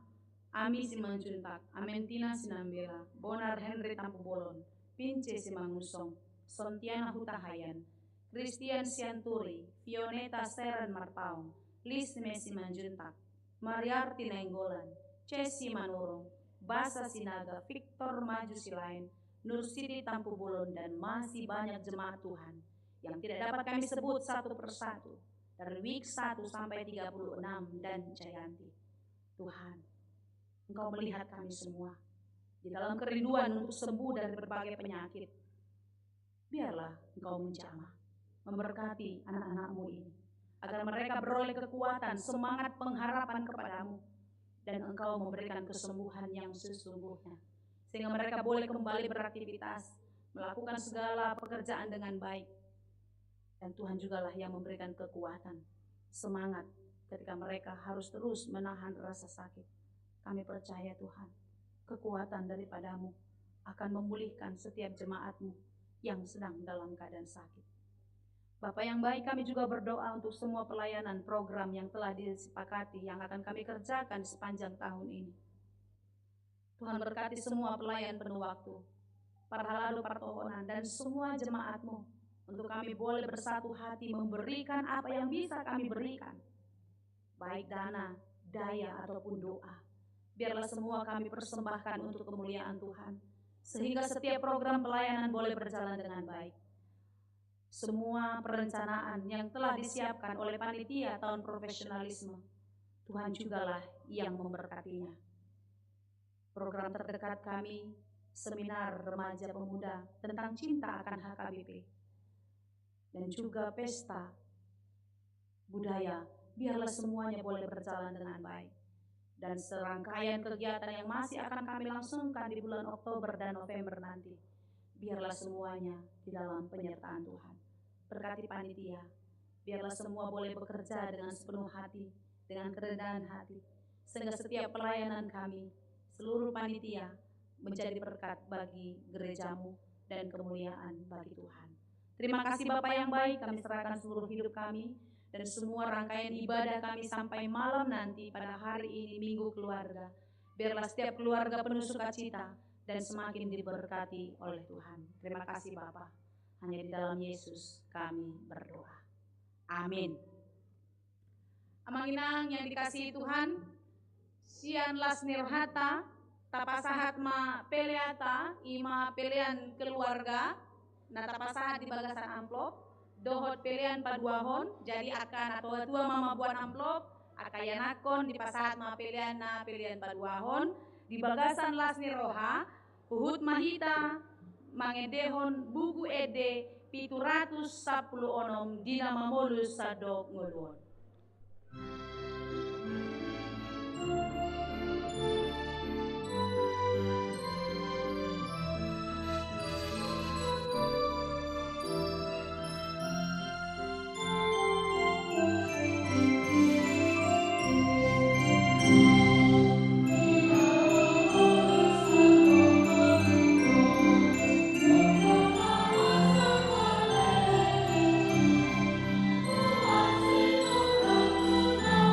Ami Simanjuntak, Amentina Sinambela, Bonar Henry Tampubolon, Pince Simangusong, Sontiana Hutahayan, Christian Sianturi, Fioneta Seren Marpaung, Lisme Simanjuntak, Mariarti Nainggolan, Cesi Manurung, Basa Sinaga, Victor Maju Silain, Nur Siti Tampubolon, dan masih banyak jemaat Tuhan yang tidak dapat kami sebut satu persatu, dari week 1 sampai 36 dan Jayanti. Tuhan, Engkau melihat kami semua di dalam kerinduan untuk sembuh dari berbagai penyakit. Biarlah Engkau menjamah, memberkati anak-anak-Mu ini, agar mereka beroleh kekuatan, semangat, pengharapan kepadamu, dan Engkau memberikan kesembuhan yang sesungguhnya, sehingga mereka boleh kembali beraktivitas, melakukan segala pekerjaan dengan baik. Dan Tuhan jugalah yang memberikan kekuatan, semangat ketika mereka harus terus menahan rasa sakit. Kami percaya Tuhan, kekuatan daripada-Mu akan memulihkan setiap jemaat-Mu yang sedang dalam keadaan sakit. Bapa yang baik, kami juga berdoa untuk semua pelayanan program yang telah disepakati yang akan kami kerjakan sepanjang tahun ini. Tuhan berkati semua pelayan penuh waktu, Parhalado Partohonan, dan semua jemaat-Mu, untuk kami boleh bersatu hati memberikan apa yang bisa kami berikan, baik dana, daya, ataupun doa. Biarlah semua kami persembahkan untuk kemuliaan Tuhan, sehingga setiap program pelayanan boleh berjalan dengan baik. Semua perencanaan yang telah disiapkan oleh panitia tahun profesionalisme, Tuhan jugalah yang memberkatinya. Program terdekat kami, seminar remaja pemuda tentang cinta akan HKBP, dan juga pesta budaya, biarlah semuanya boleh berjalan dengan baik. Dan serangkaian kegiatan yang masih akan kami langsungkan di bulan Oktober dan November nanti, biarlah semuanya di dalam penyertaan Tuhan. Berkati panitia, biarlah semua boleh bekerja dengan sepenuh hati, dengan kerendahan hati, sehingga setiap pelayanan kami, seluruh panitia, menjadi berkat bagi gereja-Mu dan kemuliaan bagi Tuhan. Terima kasih Bapa yang baik, kami serahkan seluruh hidup kami dan semua rangkaian ibadah kami sampai malam nanti pada hari ini, Minggu Keluarga. Biarlah setiap keluarga penuh sukacita dan semakin diberkati oleh Tuhan. Terima kasih Bapa. Hanya di dalam Yesus kami berdoa. Amin. Amanginang yang dikasihi Tuhan, sian las nirhata, tapasahat ma peleata, ima pelean keluarga, na tapasahat di bagasan amplop, dohot pelean paduahon, jadi akan atau tua mama buat amplop, akayanakon di pasahat ma pelean na pelean paduahon, di bagasan las niroha, uhut mahita, mangedehon buku ede 710 onom dina mamolus sadok ngoluon. Nah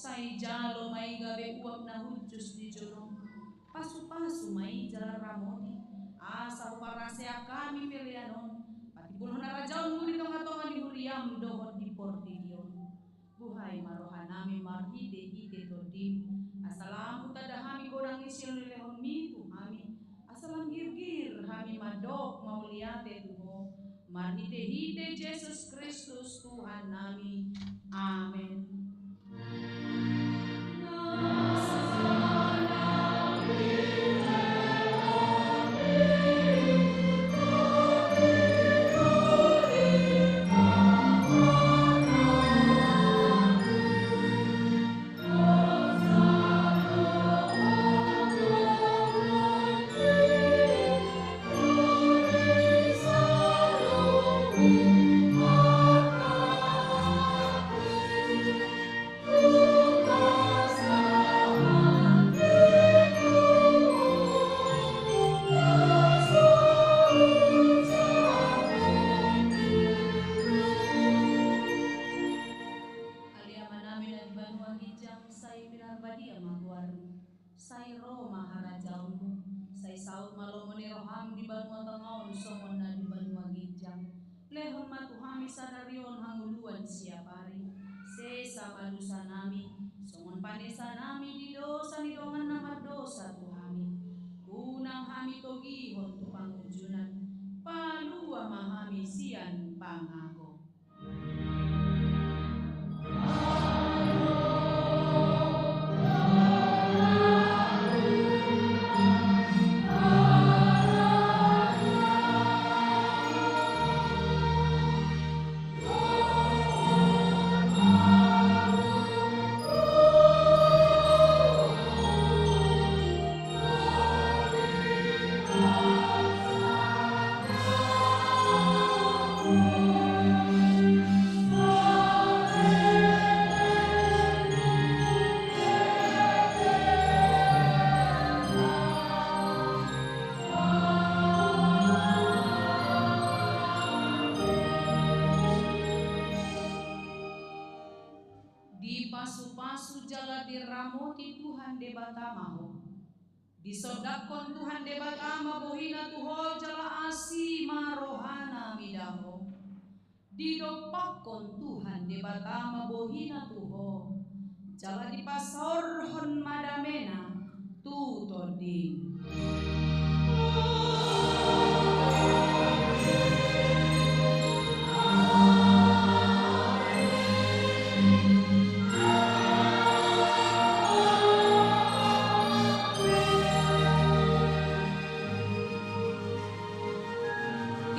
Sai jalo mai gabe uap na hujus di jolong. Pasu-pasu mai jalan ramoni. Asa parasea kami pelianon. Pati puluh na rajaun muli tonga-tonga di huriam dohot di portigion. Buhay marohan nami marhide-hide todim. Asalam utadahami godang isil lelehon mitu hami. Asalam gir-gir hami madok mauliate tuho. Marhide-hide Yesus Kristus Tuhan nami. Amin. roham di Banua Tengaon somona di Banua Ginjang. Lehon matu hami sadarion hanguluan siapari. Sesa balusa nami, songon panesa nami di dosa ni dongan nama dosa tuhami. Unang hami togihon tu pangunjunan, palua mahami sian pangago. Pasu-pasu jala diramoti Tuhan debatamaho. Disodakon Tuhan debatama bohina tuho jala asima rohana midaho. Didopakon Tuhan debatama bohina tuho jala dipasorhon madamena tutoding.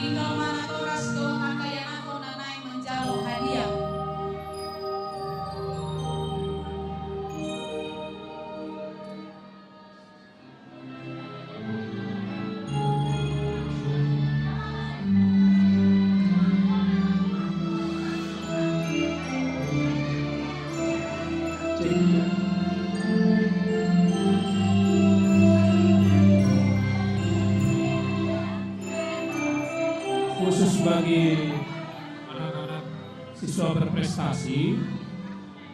Tinggal mana toras dong kaya aku nanai menjauh hadiah. Khusus bagi anak-anak siswa berprestasi